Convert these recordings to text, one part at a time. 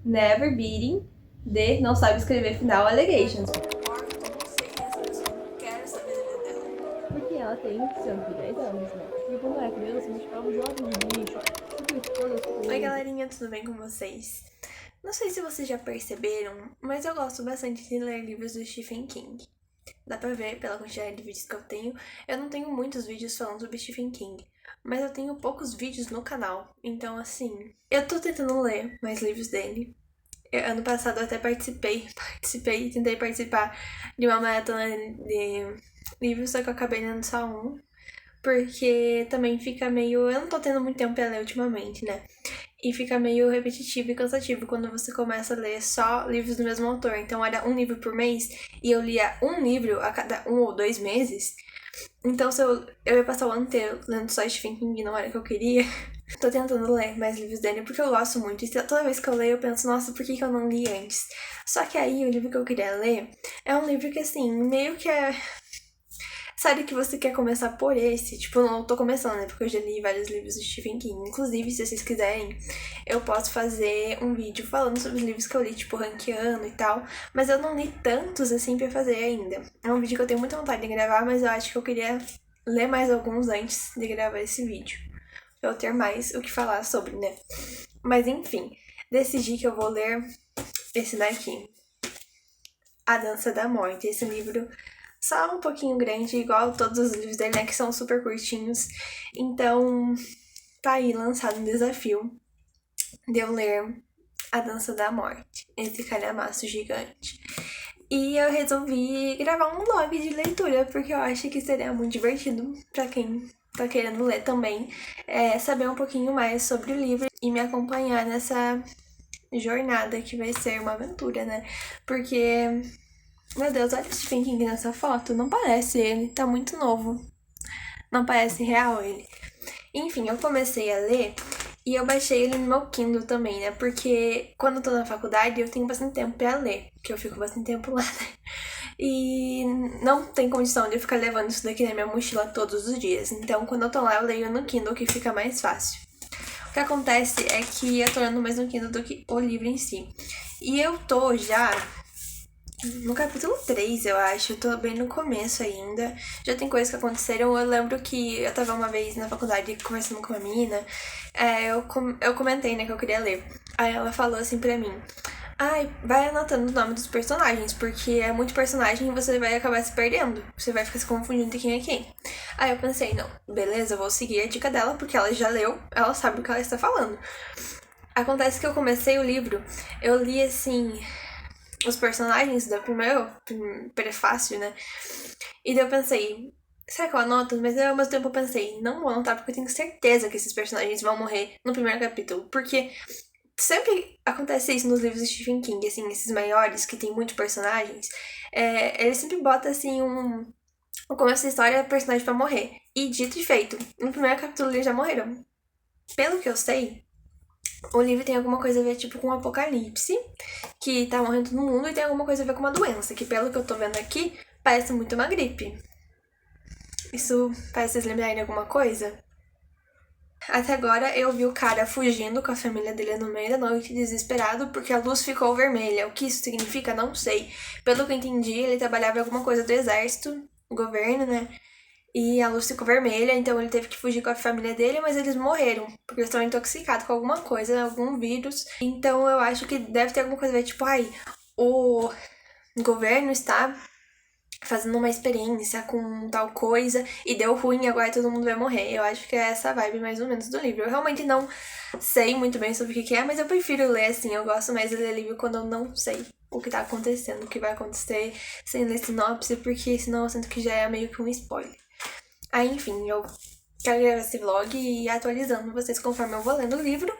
Never Beating, de Não Sabe Escrever Final Allegations. Eu não sei quem é essa pessoa, não quero saber da vida dela. Porque ela tem, se eu não me 10 anos, né? E quando eu era criança, a gente ficava zoando de bicho, super expor as Oi, coisas. galerinha, tudo bem com vocês? Não sei se vocês já perceberam, mas eu gosto bastante de ler livros do Stephen King. Dá pra ver pela quantidade de vídeos que eu tenho. Eu não tenho muitos vídeos falando sobre Stephen King, mas eu tenho poucos vídeos no canal. Então, assim, eu tô tentando ler mais livros dele. Ano passado eu até tentei participar de uma maratona de livros, só que eu acabei lendo só um. Porque também fica meio. Eu não tô tendo muito tempo pra ler ultimamente, né? E fica meio repetitivo e cansativo quando você começa a ler só livros do mesmo autor. Então era um livro por mês e eu lia um livro a cada 1 ou 2 meses. Então se eu ia passar o ano inteiro lendo só Stephen King na hora que eu queria. Tô tentando ler mais livros dele porque eu gosto muito. E toda vez que eu leio eu penso, nossa, por que eu não li antes? Só que aí o livro que eu queria ler é um livro que assim, meio que é. Sabe que você quer começar por esse? Tipo, não tô começando, né? Porque eu já li vários livros do Stephen King. Inclusive, se vocês quiserem, eu posso fazer um vídeo falando sobre os livros que eu li, tipo, ranqueando e tal. Mas eu não li tantos assim pra fazer ainda. É um vídeo que eu tenho muita vontade de gravar, mas eu acho que eu queria ler mais alguns antes de gravar esse vídeo. Pra eu ter mais o que falar sobre, né? Mas enfim, decidi que eu vou ler esse daqui. A Dança da Morte. Esse livro só um pouquinho grande, igual todos os livros dele, né? Que são super curtinhos. Então, tá aí lançado um desafio de eu ler A Dança da Morte, esse calhamaço gigante. E eu resolvi gravar um vlog de leitura, porque eu acho que seria muito divertido pra quem tá querendo ler também, saber um pouquinho mais sobre o livro e me acompanhar nessa jornada que vai ser uma aventura, né? Porque meu Deus, olha o Stephen King nessa foto. Não parece ele, tá muito novo. Não parece real ele. Enfim, eu comecei a ler e eu baixei ele no meu Kindle também, né? Porque quando eu tô na faculdade eu tenho bastante tempo pra ler, porque eu fico bastante tempo lá, né? E não tem condição de eu ficar levando isso daqui na minha mochila todos os dias. Então, quando eu tô lá, eu leio no Kindle, que fica mais fácil. O que acontece é que eu tô lendo mais no Kindle do que o livro em si. E eu tô já no capítulo 3, eu acho. Eu tô bem no começo ainda. Já tem coisas que aconteceram. Eu lembro que eu tava uma vez na faculdade conversando com uma menina. Eu comentei, né, que eu queria ler. Aí ela falou assim pra mim: ai, vai anotando o nome dos personagens, porque é muito personagem e você vai acabar se perdendo. Você vai ficar se confundindo de quem é quem. Aí eu pensei, não, beleza, eu vou seguir a dica dela, porque ela já leu, ela sabe o que ela está falando. Acontece que eu comecei o livro, eu li assim os personagens do primeiro prefácio, né? E daí eu pensei, será que eu anoto? Mas ao mesmo tempo eu pensei, não vou anotar porque eu tenho certeza que esses personagens vão morrer no primeiro capítulo. Porque sempre acontece isso nos livros de Stephen King, assim, esses maiores que tem muitos personagens. Ele sempre bota assim no começo da história, personagem pra morrer. E dito e feito, no primeiro capítulo eles já morreram. Pelo que eu sei, o livro tem alguma coisa a ver, tipo, com o apocalipse, que tá morrendo todo mundo, e tem alguma coisa a ver com uma doença, que pelo que eu tô vendo aqui, parece muito uma gripe. Isso faz vocês lembrarem de alguma coisa? Até agora eu vi o cara fugindo com a família dele no meio da noite, desesperado, porque a luz ficou vermelha. O que isso significa, não sei. Pelo que eu entendi, ele trabalhava em alguma coisa do exército, governo, né? E a luz ficou vermelha, então ele teve que fugir com a família dele, mas eles morreram, porque eles estão intoxicados com alguma coisa, algum vírus. Então eu acho que deve ter alguma coisa a ver, tipo, ai, o governo está fazendo uma experiência com tal coisa e deu ruim e agora todo mundo vai morrer. Eu acho que é essa vibe mais ou menos do livro. Eu realmente não sei muito bem sobre o que é, mas eu prefiro ler assim. Eu gosto mais de ler livro quando eu não sei o que tá acontecendo, o que vai acontecer, sem ler sinopse, porque senão eu sinto que já é meio que um spoiler. Aí, enfim, eu quero gravar esse vlog e ir atualizando vocês conforme eu vou lendo o livro.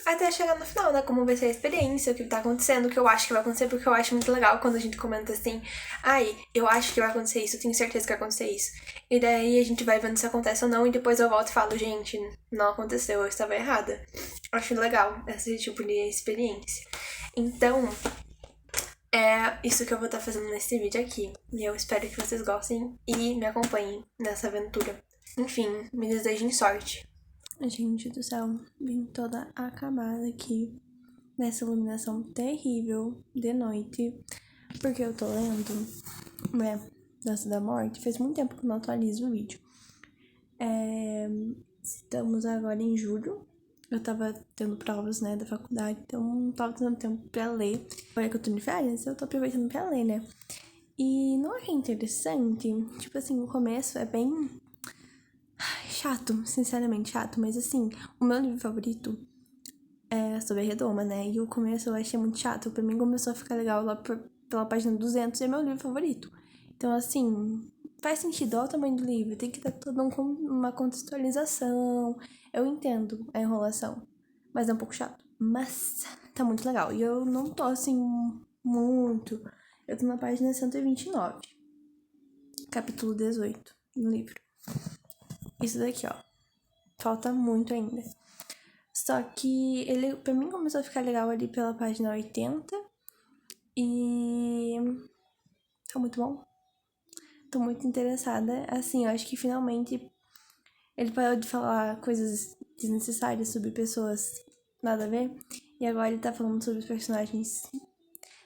Até chegar no final, né? Como vai ser a experiência, o que tá acontecendo, o que eu acho que vai acontecer, porque eu acho muito legal quando a gente comenta assim, ai, eu acho que vai acontecer isso, eu tenho certeza que vai acontecer isso. E daí a gente vai vendo se acontece ou não, e depois eu volto e falo, gente, não aconteceu, eu estava errada. Eu acho legal esse tipo de experiência. Então, é isso que eu vou estar fazendo nesse vídeo aqui. E eu espero que vocês gostem e me acompanhem nessa aventura. Enfim, me desejem sorte. Gente do céu, vim toda acabada aqui. nessa iluminação terrível de noite, porque eu tô lendo, né, Dança da Morte. Faz muito tempo que eu não atualizo o vídeo. Estamos agora em julho. Eu tava tendo provas, né, da faculdade, então não tava tendo tempo pra ler. Agora que eu tô de férias, eu tô aproveitando pra ler, né? E não achei interessante, tipo assim, o começo é bem chato, sinceramente chato, mas assim, o meu livro favorito é sobre a Redoma, né? E o começo eu achei muito chato, pra mim começou a ficar legal lá pela página 200 e é meu livro favorito. Então, assim, faz sentido, olha o tamanho do livro, tem que dar toda uma contextualização. Eu entendo a enrolação, mas é um pouco chato. Mas tá muito legal. E eu não tô, assim, muito. Eu tô na página 129, capítulo 18 no livro. Isso daqui, ó. Falta muito ainda. Só que ele, pra mim, começou a ficar legal ali pela página 80. E tá muito bom. Tô muito interessada. Assim, eu acho que finalmente ele parou de falar coisas desnecessárias sobre pessoas nada a ver. E agora ele tá falando sobre os personagens,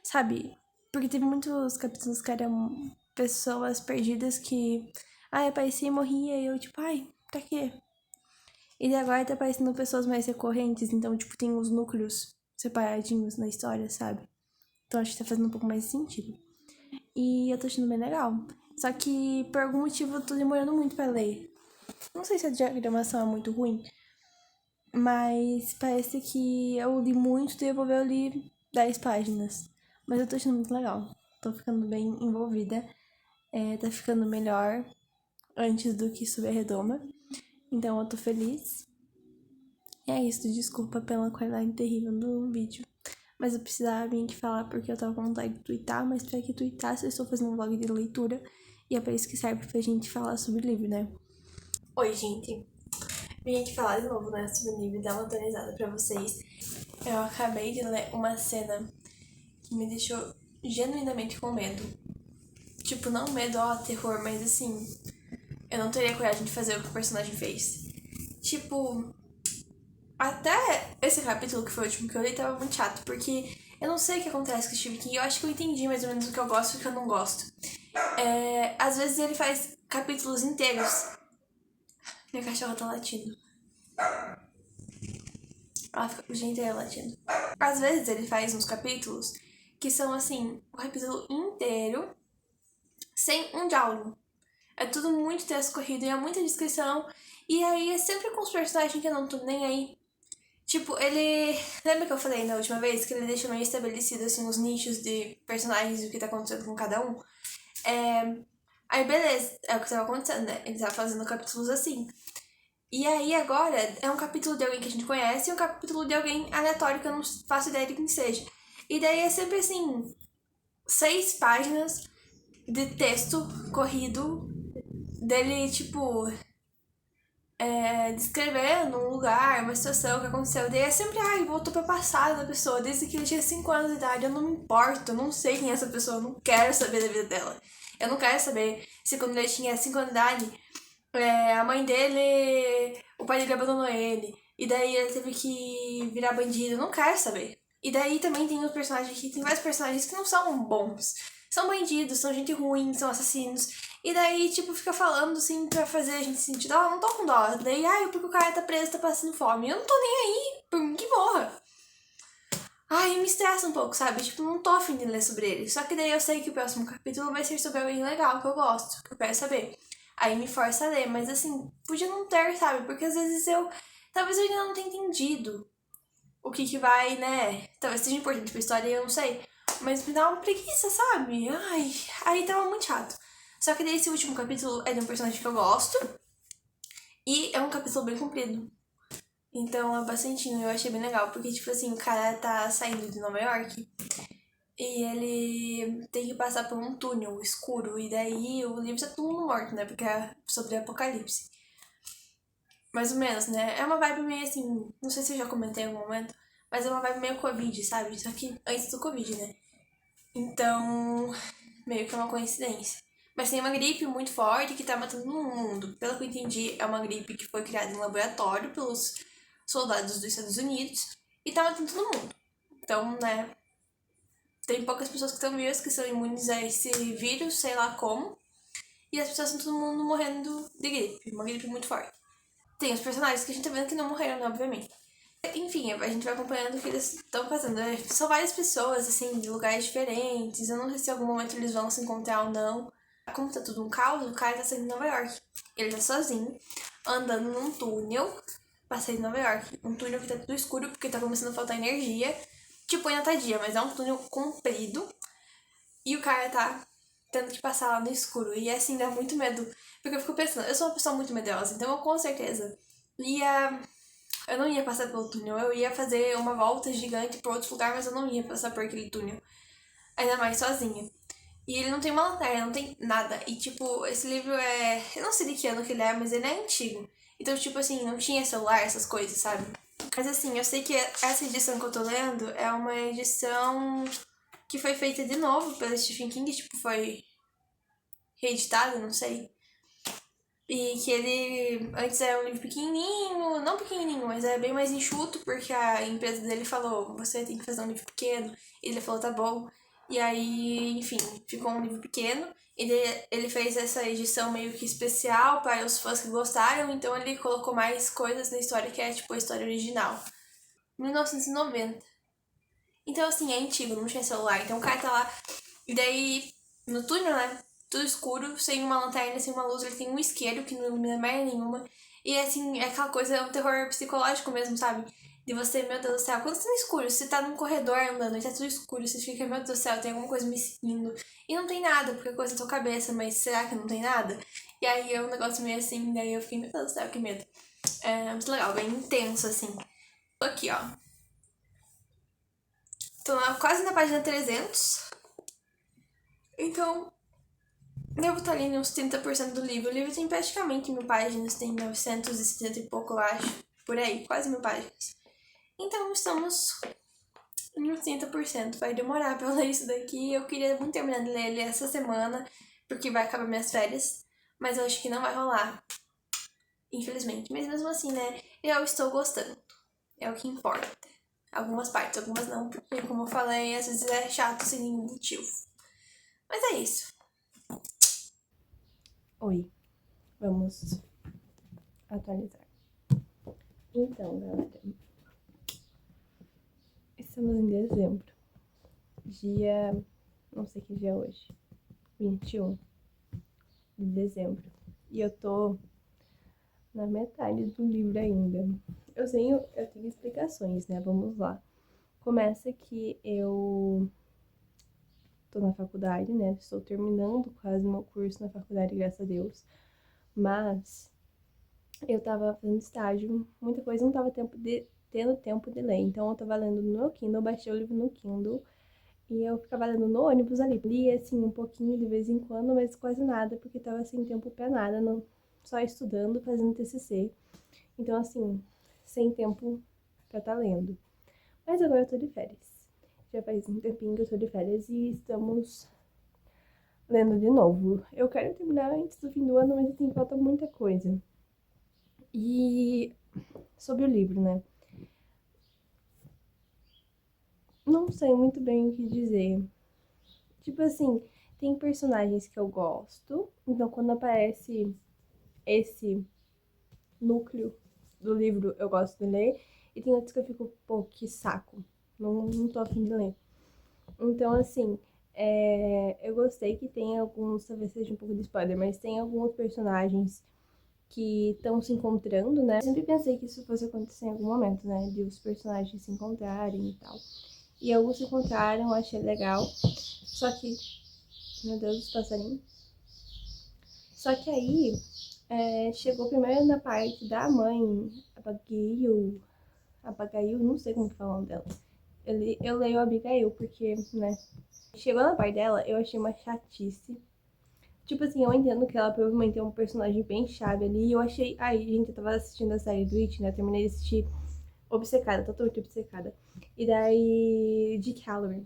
sabe? Porque teve muitos capítulos que eram pessoas perdidas que... Ai, aparecia e morria. E eu, tipo, ai, pra quê? E agora tá aparecendo pessoas mais recorrentes. Então, tipo, tem os núcleos separadinhos na história, sabe? Então acho que tá fazendo um pouco mais sentido. E eu tô achando bem legal. Só que, por algum motivo, eu tô demorando muito pra ler. Não sei se a diagramação é muito ruim, mas parece que eu li muito e eu li 10 páginas. Mas eu tô achando muito legal. Tô ficando bem envolvida. Tá ficando melhor antes do que subir a redoma. Então eu tô feliz. E é isso, desculpa pela qualidade terrível do vídeo. Mas eu precisava vir aqui falar porque eu tava com vontade de twittar, mas pra que twittar se eu estou fazendo um vlog de leitura? E é pra isso que serve pra gente falar sobre livro, né? Oi, gente. Vim aqui falar de novo, né, sobre o livro e dar uma atualizada pra vocês. Eu acabei de ler uma cena que me deixou genuinamente com medo. Tipo, não medo, ó, terror, mas assim, eu não teria coragem de fazer o que o personagem fez. Tipo, até esse capítulo, que foi o último que eu li, tava muito chato, porque eu não sei o que acontece com o Stephen King. Eu acho que eu entendi mais ou menos o que eu gosto e o que eu não gosto. Às vezes ele faz capítulos inteiros. Minha cachorra tá latindo. Ela fica o dia inteiro latindo. Às vezes ele faz uns capítulos que são assim, o capítulo inteiro sem um diálogo. É tudo muito texto corrido e é muita descrição. E aí é sempre com os personagens que eu não tô nem aí. Tipo, ele... Lembra que eu falei na última vez que ele deixou meio estabelecido, assim, os nichos de personagens e o que tá acontecendo com cada um? Aí, beleza, é o que tava acontecendo, né? Ele tava fazendo capítulos assim. E aí, agora, é um capítulo de alguém que a gente conhece e um capítulo de alguém aleatório que eu não faço ideia de quem seja. E daí é sempre, assim, 6 páginas de texto corrido dele, tipo... descrevendo um lugar, uma situação que aconteceu. Daí é sempre, voltou pra passado da pessoa, desde que ele tinha 5 anos de idade. Eu não me importo, eu não sei quem é essa pessoa, eu não quero saber da vida dela. Eu não quero saber se quando ele tinha 5 anos de idade, a mãe dele, o pai dele abandonou ele. E daí ele teve que virar bandido. Eu não quero saber. E daí também tem os personagens aqui, tem vários personagens que não são bons. São bandidos, são gente ruim, são assassinos. E daí, tipo, fica falando assim pra fazer a gente sentir dó, não tô com dó. Daí, porque o cara tá preso, tá passando fome. Eu não tô nem aí, por mim que morra. Me estressa um pouco, sabe? Tipo, não tô afim de ler sobre ele. Só que daí eu sei que o próximo capítulo vai ser sobre alguém legal, que eu gosto, que eu quero saber. Aí me força a ler, mas assim, podia não ter, sabe? Porque às vezes talvez eu ainda não tenha entendido o que vai, né? Talvez seja importante pra história, eu não sei. Mas me dá uma preguiça, sabe? Aí tava muito chato. Só que daí esse último capítulo é de um personagem que eu gosto. E é um capítulo bem comprido. Então é bastantinho, eu achei bem legal. Porque, tipo assim, o cara tá saindo de Nova York. E ele tem que passar por um túnel escuro. E daí o livro tá todo mundo morto, né? Porque é sobre apocalipse. Mais ou menos, né? É uma vibe meio assim... Não sei se eu já comentei em algum momento. Mas é uma vibe meio Covid, sabe? Só que antes do Covid, né? Então... Meio que é uma coincidência. Mas tem uma gripe muito forte que tá matando o mundo. Pelo que eu entendi, é uma gripe que foi criada em laboratório pelos soldados dos Estados Unidos e tá matando todo mundo. Então, né, tem poucas pessoas que estão vivas, que são imunes a esse vírus, sei lá como. E as pessoas estão todo mundo morrendo de gripe, uma gripe muito forte. Tem os personagens que a gente tá vendo que não morreram, né, obviamente. Enfim, a gente vai acompanhando o que eles estão fazendo. São várias pessoas, assim, de lugares diferentes. Eu não sei se em algum momento eles vão se encontrar ou não. Como tá tudo um caos, o cara tá saindo de Nova York. Ele tá sozinho, andando num túnel pra sair de Nova York. Um túnel que tá tudo escuro porque tá começando a faltar energia. Tipo, ainda tá dia, mas é um túnel comprido. E o cara tá tendo que passar lá no escuro. E assim, dá muito medo. Porque eu fico pensando, eu sou uma pessoa muito medrosa, então eu com certeza ia. Eu não ia passar pelo túnel, eu ia fazer uma volta gigante pra outro lugar, mas eu não ia passar por aquele túnel. Ainda mais sozinha. E ele não tem uma lanterna, não tem nada. E tipo, esse livro é. Eu não sei de que ano que ele é, mas ele é antigo. Então, tipo assim, não tinha celular, essas coisas, sabe? Mas assim, eu sei que essa edição que eu tô lendo é uma edição que foi feita de novo pelo Stephen King, tipo, foi reeditada, não sei. E que ele antes era um livro pequenininho, não pequenininho, mas é bem mais enxuto, porque a empresa dele falou, você tem que fazer um livro pequeno. E ele falou, tá bom. E aí, enfim, ficou um livro pequeno. Ele fez essa edição meio que especial para os fãs que gostaram, então ele colocou mais coisas na história, que é tipo a história original. 1990. Então, assim, é antigo, não tinha celular. Então o cara tá lá, e daí, no túnel, né? Tudo escuro, sem uma lanterna, sem uma luz, ele tem um isqueiro que não ilumina mais nenhuma. E assim, é aquela coisa, é um terror psicológico mesmo, sabe? De você, meu Deus do céu, quando você tá no escuro, você tá num corredor andando e tá tudo escuro, você fica, meu Deus do céu, tem alguma coisa me seguindo. E não tem nada, porque é coisa na tua cabeça, mas será que não tem nada? E aí é um negócio meio assim, daí eu fiquei, meu Deus do céu, que medo. É muito legal, bem intenso, assim. Tô aqui, ó. Tô quase na página 300. Então, devo estar ali uns 30% do livro. O livro tem praticamente 1000 páginas, tem 970 e pouco, eu acho. Por aí, quase 1000 páginas. Então, estamos em uns 30%. Vai demorar pra eu ler isso daqui. Eu queria muito terminar de ler ele essa semana, porque vai acabar minhas férias. Mas eu acho que não vai rolar, infelizmente. Mas mesmo assim, né, eu estou gostando. É o que importa. Algumas partes, algumas não, porque, como eu falei, às vezes é chato sem nenhum motivo. Mas é isso. Oi, vamos atualizar. Então, galera, estamos em dezembro. Dia. Não sei que dia é hoje. 21 de dezembro. E eu tô na metade do livro ainda. Eu tenho explicações, né? Vamos lá. Começa que eu tô na faculdade, né? Estou terminando quase meu curso na faculdade, graças a Deus. Mas eu tava fazendo estágio, muita coisa não tava tendo tempo de ler. Então eu tava lendo no meu Kindle, baixei o livro no Kindle e eu ficava lendo no ônibus ali. Lia assim um pouquinho de vez em quando, mas quase nada, porque tava sem tempo pra nada, não, só estudando, fazendo TCC. Então assim, sem tempo pra estar lendo. Mas agora eu tô de férias. Já faz um tempinho que eu tô de férias e estamos lendo de novo. Eu quero terminar antes do fim do ano, mas assim, falta muita coisa. E sobre o livro, né? Não sei muito bem o que dizer. Tipo assim, tem personagens que eu gosto, então quando aparece esse núcleo do livro, eu gosto de ler, e tem outros que eu fico, pô, que saco, não tô afim de ler. Então, assim, eu gostei que tem alguns, talvez seja um pouco de spoiler, mas tem alguns personagens que estão se encontrando, né? Eu sempre pensei que isso fosse acontecer em algum momento, né? De os personagens se encontrarem e tal. E alguns se encontraram, achei legal. Só que, meu Deus, os passarinhos. Só que aí, chegou primeiro na parte da mãe, Abigail, não sei como que fala o nome dela. Eu leio Abigail porque, né? Chegou na parte dela, eu achei uma chatice. Tipo assim, eu entendo que ela provavelmente é um personagem bem chave ali. E eu achei. Ai, gente, eu tava assistindo a série do It, né? Eu terminei de assistir obcecada, totalmente obcecada. E daí. Dick Halloran.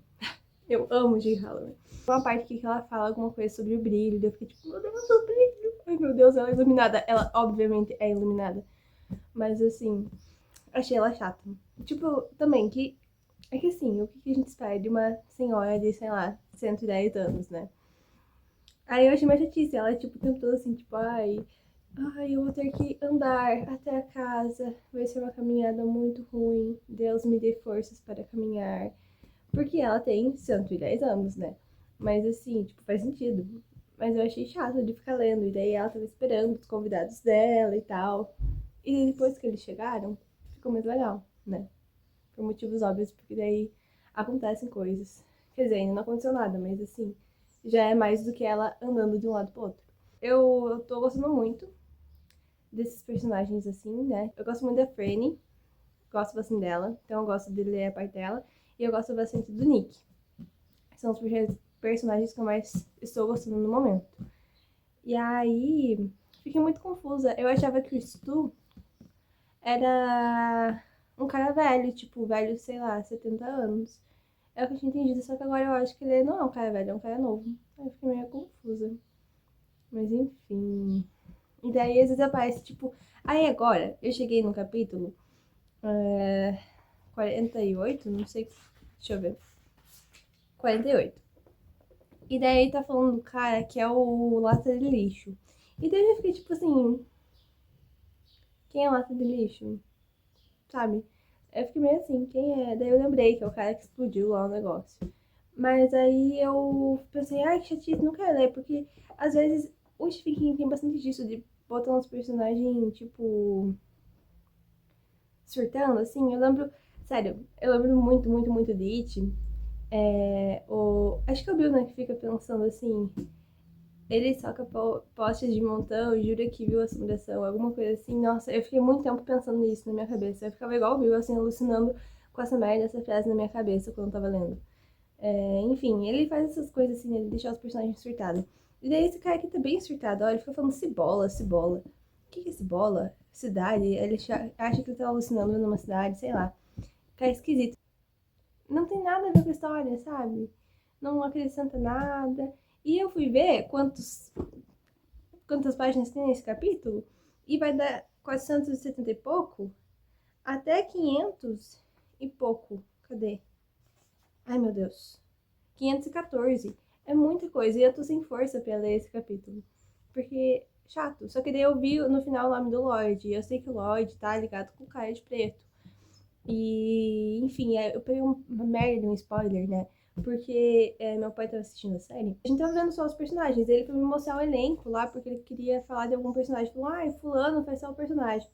Eu amo Dick Halloran. Uma parte que ela fala alguma coisa sobre o brilho. Eu fiquei tipo, meu Deus, o brilho. Ai, meu Deus, ela é iluminada. Ela, obviamente, é iluminada. Mas assim, achei ela chata. Tipo, também que É que assim, o que a gente espera de uma senhora de, sei lá, 110 anos, né? Aí eu achei mais chatice, ela, tipo, o tempo todo assim, tipo, ai, eu vou ter que andar até a casa, vai ser uma caminhada muito ruim, Deus me dê forças para caminhar. Porque ela tem 110 anos, né? Mas assim, tipo, faz sentido. Mas eu achei chato de ficar lendo, e daí ela tava esperando os convidados dela e tal. E depois que eles chegaram, ficou mais legal, né? Por motivos óbvios, porque daí acontecem coisas. Quer dizer, ainda não aconteceu nada, mas assim, já é mais do que ela andando de um lado pro outro. Eu tô gostando muito desses personagens assim, né? Eu gosto muito da Franny, gosto bastante dela, então eu gosto de ler a parte dela. E eu gosto bastante do Nick. São os personagens que eu mais estou gostando no momento. E aí, fiquei muito confusa. Eu achava que o Stu era um cara velho, tipo, velho, sei lá, 70 anos. É o que eu tinha entendido, só que agora eu acho que ele não é um cara velho, é um cara novo. Aí eu fiquei meio confusa. Mas enfim. E daí às vezes aparece, tipo. Aí agora, eu cheguei no capítulo 48, não sei. Deixa eu ver. 48. E daí tá falando do cara que é o lata de lixo. E daí eu fiquei tipo assim, quem é lata de lixo? Sabe? Eu fiquei meio assim, quem é? Daí eu lembrei que é o cara que explodiu lá o negócio. Mas aí eu pensei, ai, que chatice, não quero ler, porque às vezes o Stephen King tem bastante disso, de botar uns personagens, tipo, surtando, assim. Eu lembro, sério, eu lembro muito, muito, muito de It. Acho que é o Bill, né, que fica pensando assim, ele soca postes de montão e jura que viu assombração, alguma coisa assim. Nossa, eu fiquei muito tempo pensando nisso na minha cabeça. Eu ficava igual o Bill, assim, alucinando com essa merda, essa frase na minha cabeça quando eu tava lendo. Enfim, ele faz essas coisas assim, ele deixa os personagens surtados. E daí esse cara aqui tá bem surtado, olha, ele fica falando cibola, cibola. O que é cibola? Cidade? Ele acha que ele tá alucinando numa cidade, sei lá. Fica esquisito. Não tem nada a ver com a história, sabe? Não acrescenta nada. E eu fui ver quantas páginas tem nesse capítulo e vai dar 470 e pouco até 500 e pouco. Cadê? Ai, meu Deus. 514. É muita coisa e eu tô sem força pra ler esse capítulo. Porque, chato. Só que daí eu vi no final o nome do Lloyd. E eu sei que o Lloyd tá ligado com o cara de preto. E, enfim, eu peguei uma merda de um spoiler, né? Porque meu pai tava assistindo a série. A gente tava vendo só os personagens. Ele foi me mostrar o elenco lá, porque ele queria falar de algum personagem. Falou, ai, fulano faz tal personagem.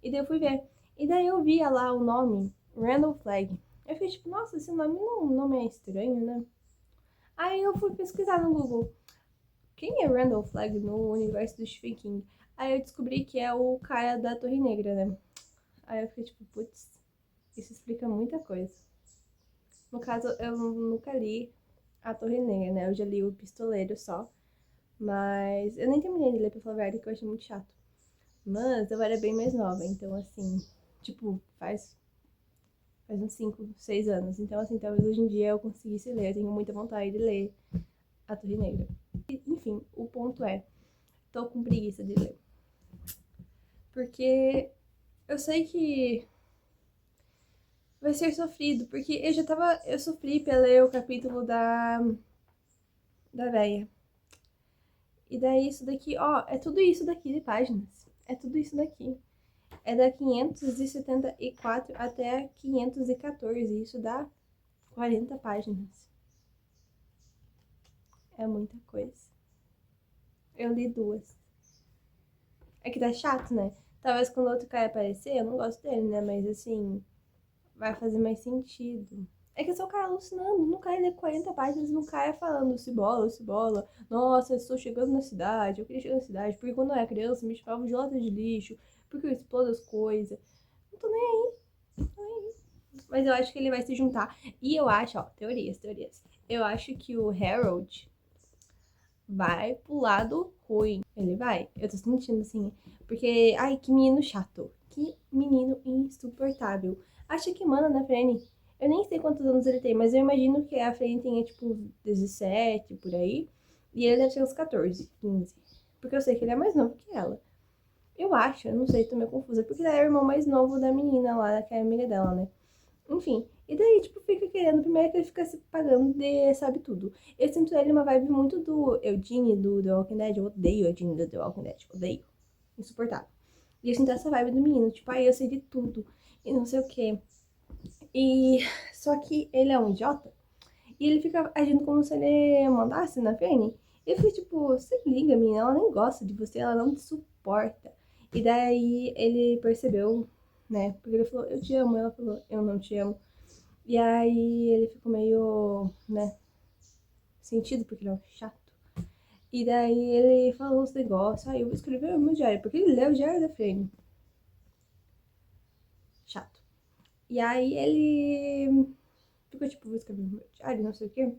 E daí eu fui ver. E daí eu via lá o nome, Randall Flagg. Eu fiquei tipo, nossa, esse nome é estranho, né? Aí eu fui pesquisar no Google. Quem é Randall Flagg no universo do Stephen King? Aí eu descobri que é o cara da Torre Negra, né? Aí eu fiquei tipo, putz, isso explica muita coisa. No caso, eu nunca li A Torre Negra, né? Eu já li O Pistoleiro só. Mas eu nem terminei de ler, pra falar a verdade, que eu achei muito chato. Mas eu era bem mais nova, então assim, tipo, faz uns 5, 6 anos. Então, assim, talvez hoje em dia eu conseguisse ler. Eu tenho muita vontade de ler A Torre Negra. Enfim, o ponto é, tô com preguiça de ler. Porque eu sei que vai ser sofrido, porque eu sofri pra ler o capítulo da véia. E daí isso daqui, ó, é tudo isso daqui de páginas. É tudo isso daqui. É da 574 até 514. Isso dá 40 páginas. É muita coisa. Eu li duas. É que tá chato, né? Talvez quando outro cara aparecer, eu não gosto dele, né? Mas assim, vai fazer mais sentido. É que é só o cara alucinando. No cara lê 40 páginas no cara falando cibola, cibola. Nossa, eu estou chegando na cidade. Eu queria chegar na cidade. Porque quando eu era criança, me chamavam de lata de lixo. Porque eu explodo as coisas. Não tô nem aí. Não tô nem aí. Mas eu acho que ele vai se juntar. E eu acho, ó, teorias. Eu acho que o Harold vai pro lado ruim. Ele vai. Eu tô sentindo assim. Porque, ai, que menino chato. Que menino insuportável. Acha que manda na Franny. Eu nem sei quantos anos ele tem, mas eu imagino que a Franny tenha, tipo, 17, por aí. E ele deve ter uns 14, 15. Porque eu sei que ele é mais novo que ela. Eu acho, eu não sei, tô meio confusa. Porque ele é o irmão mais novo da menina lá, que é amiga dela, né? Enfim, E daí, tipo, fica querendo, primeiro que ele fica se pagando de sabe tudo. Eu sinto ele uma vibe muito do Eugene, do The Walking Dead. Eu odeio o Eugene do The Walking Dead, odeio. Insuportável. E eu sinto essa vibe do menino, tipo, eu sei de tudo, e não sei o quê. E só que ele é um idiota, e ele fica agindo como se ele mandasse na Fanny. E eu fico tipo, você liga, menina, ela nem gosta de você, ela não te suporta. E daí ele percebeu, né, porque ele falou, eu te amo, ela falou, eu não te amo. E aí ele ficou meio, né, sentido, porque ele é um chato. E daí ele falou uns negócios, eu vou escrever o meu diário, porque ele lê o diário da Fanny. Chato. E aí ele ficou tipo, vou escrever meu diário, não sei o quê.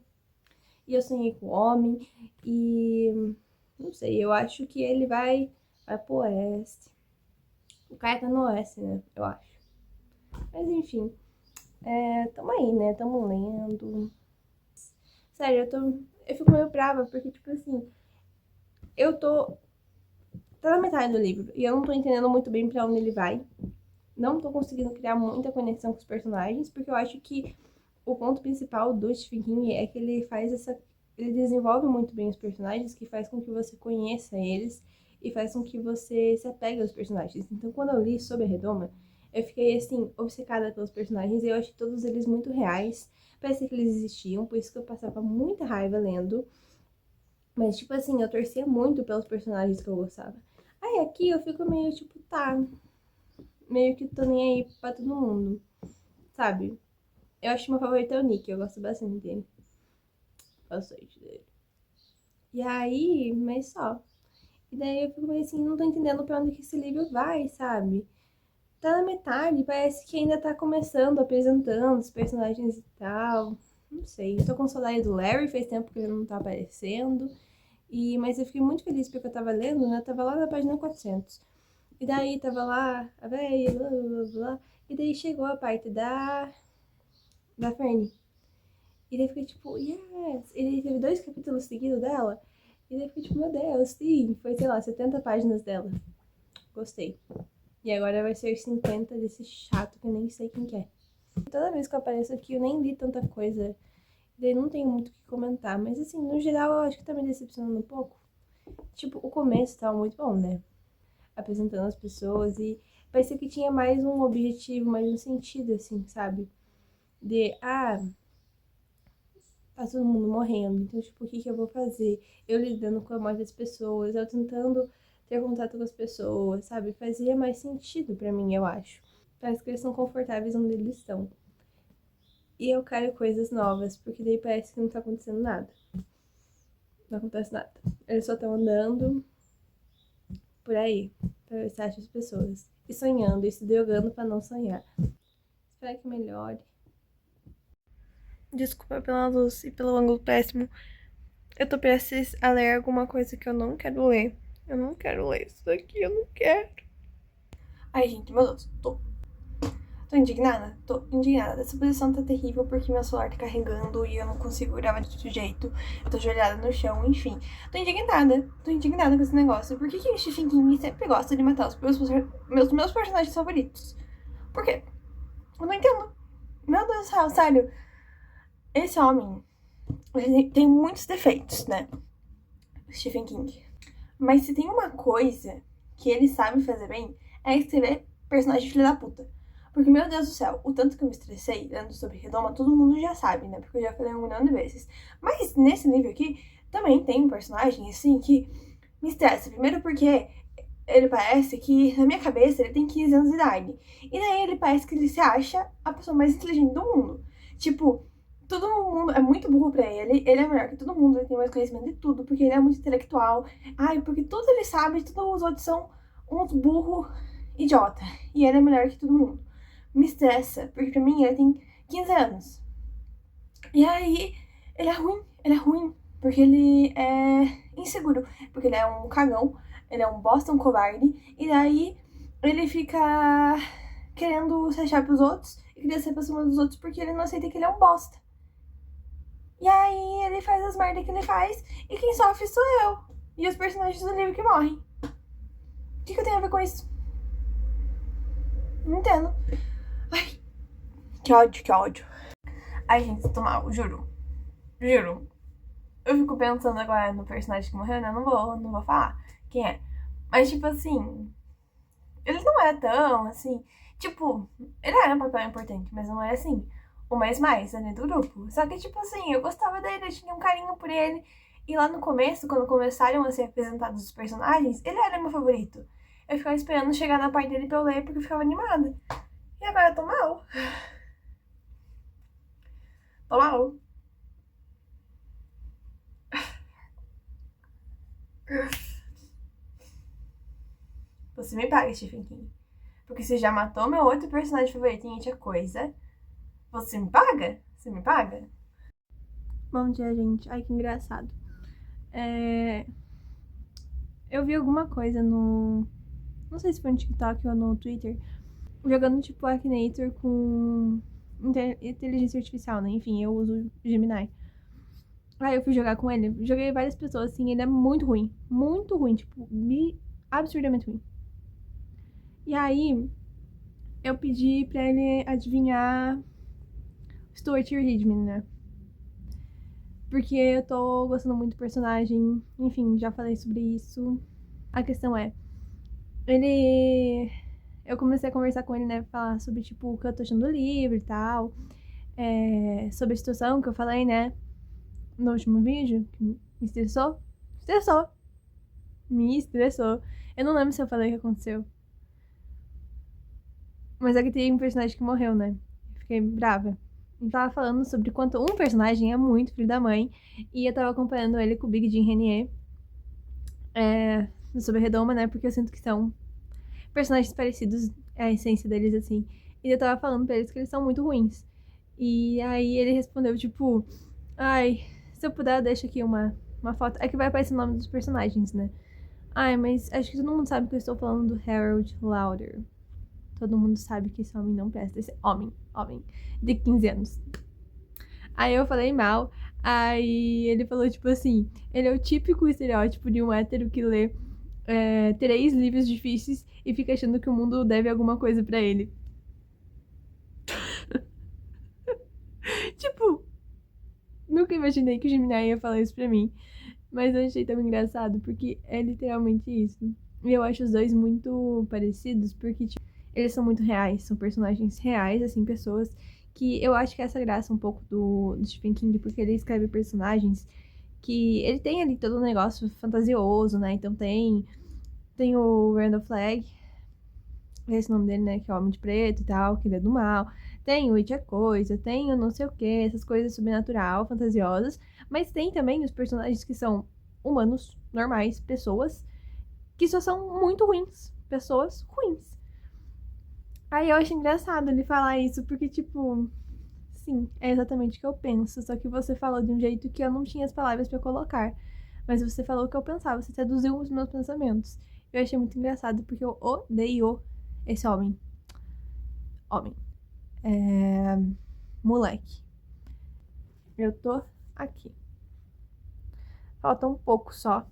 E eu sonhei com o homem e não sei, eu acho que ele vai pro oeste. O cara tá no oeste, né? Eu acho. Mas enfim, tamo aí, né? Tamo lendo. Sério, eu fico meio brava, porque tipo assim, eu tô. Tá na metade do livro e eu não tô entendendo muito bem pra onde ele vai. Não tô conseguindo criar muita conexão com os personagens, porque eu acho que o ponto principal do Stephen King é que ele faz ele desenvolve muito bem os personagens, que faz com que você conheça eles e faz com que você se apegue aos personagens. Então, quando eu li Sob a Redoma, eu fiquei, assim, obcecada pelos personagens e eu achei todos eles muito reais. Parecia que eles existiam, por isso que eu passava muita raiva lendo. Mas, tipo assim, eu torcia muito pelos personagens que eu gostava. Aí aqui eu fico meio, tipo, tá, meio que tô nem aí pra todo mundo, sabe? Eu acho que meu favorito é o Nick, eu gosto bastante dele. Bastante dele. E aí, mas só. E daí eu fico meio assim, não tô entendendo pra onde que esse livro vai, sabe? Tá na metade, parece que ainda tá começando, apresentando os personagens e tal. Não sei, eu tô com saudade do Larry, faz tempo que ele não tá aparecendo. Mas eu fiquei muito feliz porque eu tava lendo, né? Eu tava lá na página 400. E daí tava lá, a véia, blá, blá, blá, blá. E daí chegou a parte da Fernie. E daí eu fiquei tipo, yes! E daí teve 2 capítulos seguidos dela. E daí eu fiquei tipo, meu Deus, sim. Foi, sei lá, 70 páginas dela. Gostei. E agora vai ser 50 desse chato que eu nem sei quem que é. Toda vez que eu apareço aqui eu nem li tanta coisa. E daí não tenho muito o que comentar. Mas assim, no geral eu acho que tá me decepcionando um pouco. Tipo, o começo tava muito bom, né? Apresentando as pessoas e parecia que tinha mais um objetivo, mais um sentido, assim, sabe? Tá todo mundo morrendo, então, tipo, o que que eu vou fazer? Eu lidando com a morte das pessoas, eu tentando ter contato com as pessoas, sabe? Fazia mais sentido pra mim, eu acho. Parece que eles são confortáveis onde eles estão. E eu quero coisas novas, porque daí parece que não tá acontecendo nada. Não acontece nada. Eles só estão andando por aí, pra ver se acha as pessoas. E sonhando, e se drogando pra não sonhar. Espero que melhore. Desculpa pela luz e pelo ângulo péssimo. Eu tô prestes a ler alguma coisa que eu não quero ler. Eu não quero ler isso daqui, eu não quero. Ai, gente, meu Deus, tô indignada. Tô indignada. Essa posição tá terrível porque meu celular tá carregando e eu não consigo gravar de outro jeito. Eu tô ajoelhada no chão, enfim. Tô indignada com esse negócio. Por que o Stephen King sempre gosta de matar os meus personagens favoritos? Por quê? Eu não entendo. Meu Deus do céu, sério. Esse homem, ele tem muitos defeitos, né? Stephen King. Mas se tem uma coisa que ele sabe fazer bem, é escrever personagem filha da puta. Porque, meu Deus do céu, o tanto que eu me estressei lendo sobre Redoma, todo mundo já sabe, né? Porque eu já falei 1 milhão de vezes. Mas nesse livro aqui, também tem um personagem, assim, que me estressa. Primeiro porque ele parece que, na minha cabeça, ele tem 15 anos de idade. E daí ele parece que ele se acha a pessoa mais inteligente do mundo. Tipo, todo mundo é muito burro pra ele é melhor que todo mundo, ele tem mais conhecimento de tudo, porque ele é muito intelectual. Ai, porque tudo ele sabe, todos os outros são uns burro idiota. E ele é melhor que todo mundo. Me estressa, porque pra mim ele tem 15 anos. E aí, ele é ruim, porque ele é inseguro, porque ele é um cagão, ele é um bosta, um covarde, e daí ele fica querendo se achar pros outros e querer ser pra cima dos outros porque ele não aceita que ele é um bosta. E aí ele faz as merdas que ele faz e quem sofre sou eu. E os personagens do livro que morrem. O que eu tenho a ver com isso? Não entendo. Ai, que ódio, que ódio. Ai, gente, tô mal, juro. Juro. Eu fico pensando agora no personagem que morreu, né? Não vou falar quem é. Mas, tipo assim, ele não é tão, assim... Tipo, ele era um papel importante, mas não é, assim, o mais, ali do grupo. Só que, tipo assim, eu gostava dele, eu tinha um carinho por ele. E lá no começo, quando começaram a ser apresentados os personagens, ele era meu favorito. Eu ficava esperando chegar na parte dele pra eu ler, porque eu ficava animada. E agora eu tô mal. Tô mal. Você me paga, Stephen King. Porque você já matou meu outro personagem favorito em It a Coisa. Você me paga? Você me paga? Bom dia, gente. Ai, que engraçado. Eu vi alguma coisa no... Não sei se foi no TikTok ou no Twitter. Jogando, tipo, Akinator com inteligência artificial, né? Enfim, eu uso o Gemini. Aí eu fui jogar com ele. Joguei várias pessoas, assim. Ele é muito ruim. Muito ruim. Tipo, absurdamente ruim. E aí, eu pedi pra ele adivinhar Stuart Ridman, né? Porque eu tô gostando muito do personagem. Enfim, já falei sobre isso. A questão é, ele... Eu comecei a conversar com ele, né? Falar sobre, tipo, o que eu tô achando do livro e tal. Sobre a situação que eu falei, né? No último vídeo, que me estressou. Estressou. Me estressou. Eu não lembro se eu falei o que aconteceu. Mas é que tem um personagem que morreu, né? Fiquei brava. E tava falando sobre quanto um personagem é muito filho da mãe. E eu tava acompanhando ele com o Big Jim Renier. Sobre a Redoma, né? Porque eu sinto que são personagens parecidos, a essência deles, assim. E eu tava falando pra eles que eles são muito ruins. E aí ele respondeu, tipo... Ai, se eu puder, eu deixo aqui uma foto. É que vai aparecer o nome dos personagens, né? Ai, mas acho que todo mundo sabe que eu estou falando do Harold Lauder. Todo mundo sabe que esse homem não presta. Esse homem, de 15 anos. Aí eu falei mal. Aí ele falou, tipo assim, ele é o típico estereótipo de um hétero que lê 3 livros difíceis e fica achando que o mundo deve alguma coisa pra ele. Tipo, nunca imaginei que o Gemini ia falar isso pra mim. Mas eu achei tão engraçado, porque é literalmente isso. E eu acho os dois muito parecidos, porque, tipo, eles são muito reais, são personagens reais, assim, pessoas que eu acho que essa graça um pouco do Stephen King, porque ele escreve personagens que ele tem ali todo um negócio fantasioso, né? Então tem o Randall Flagg, esse nome dele, né? Que é o Homem de Preto e tal, que ele é do mal. Tem o It a Coisa, tem o não sei o que, essas coisas sobrenatural, fantasiosas. Mas tem também os personagens que são humanos, normais, pessoas, que só são muito ruins. Pessoas ruins. Aí eu acho engraçado ele falar isso, porque, tipo, sim, é exatamente o que eu penso. Só que você falou de um jeito que eu não tinha as palavras pra colocar. Mas você falou o que eu pensava, você traduziu os meus pensamentos. Eu achei muito engraçado, porque eu odeio esse homem. Homem. Moleque. Eu tô aqui. Falta um pouco só.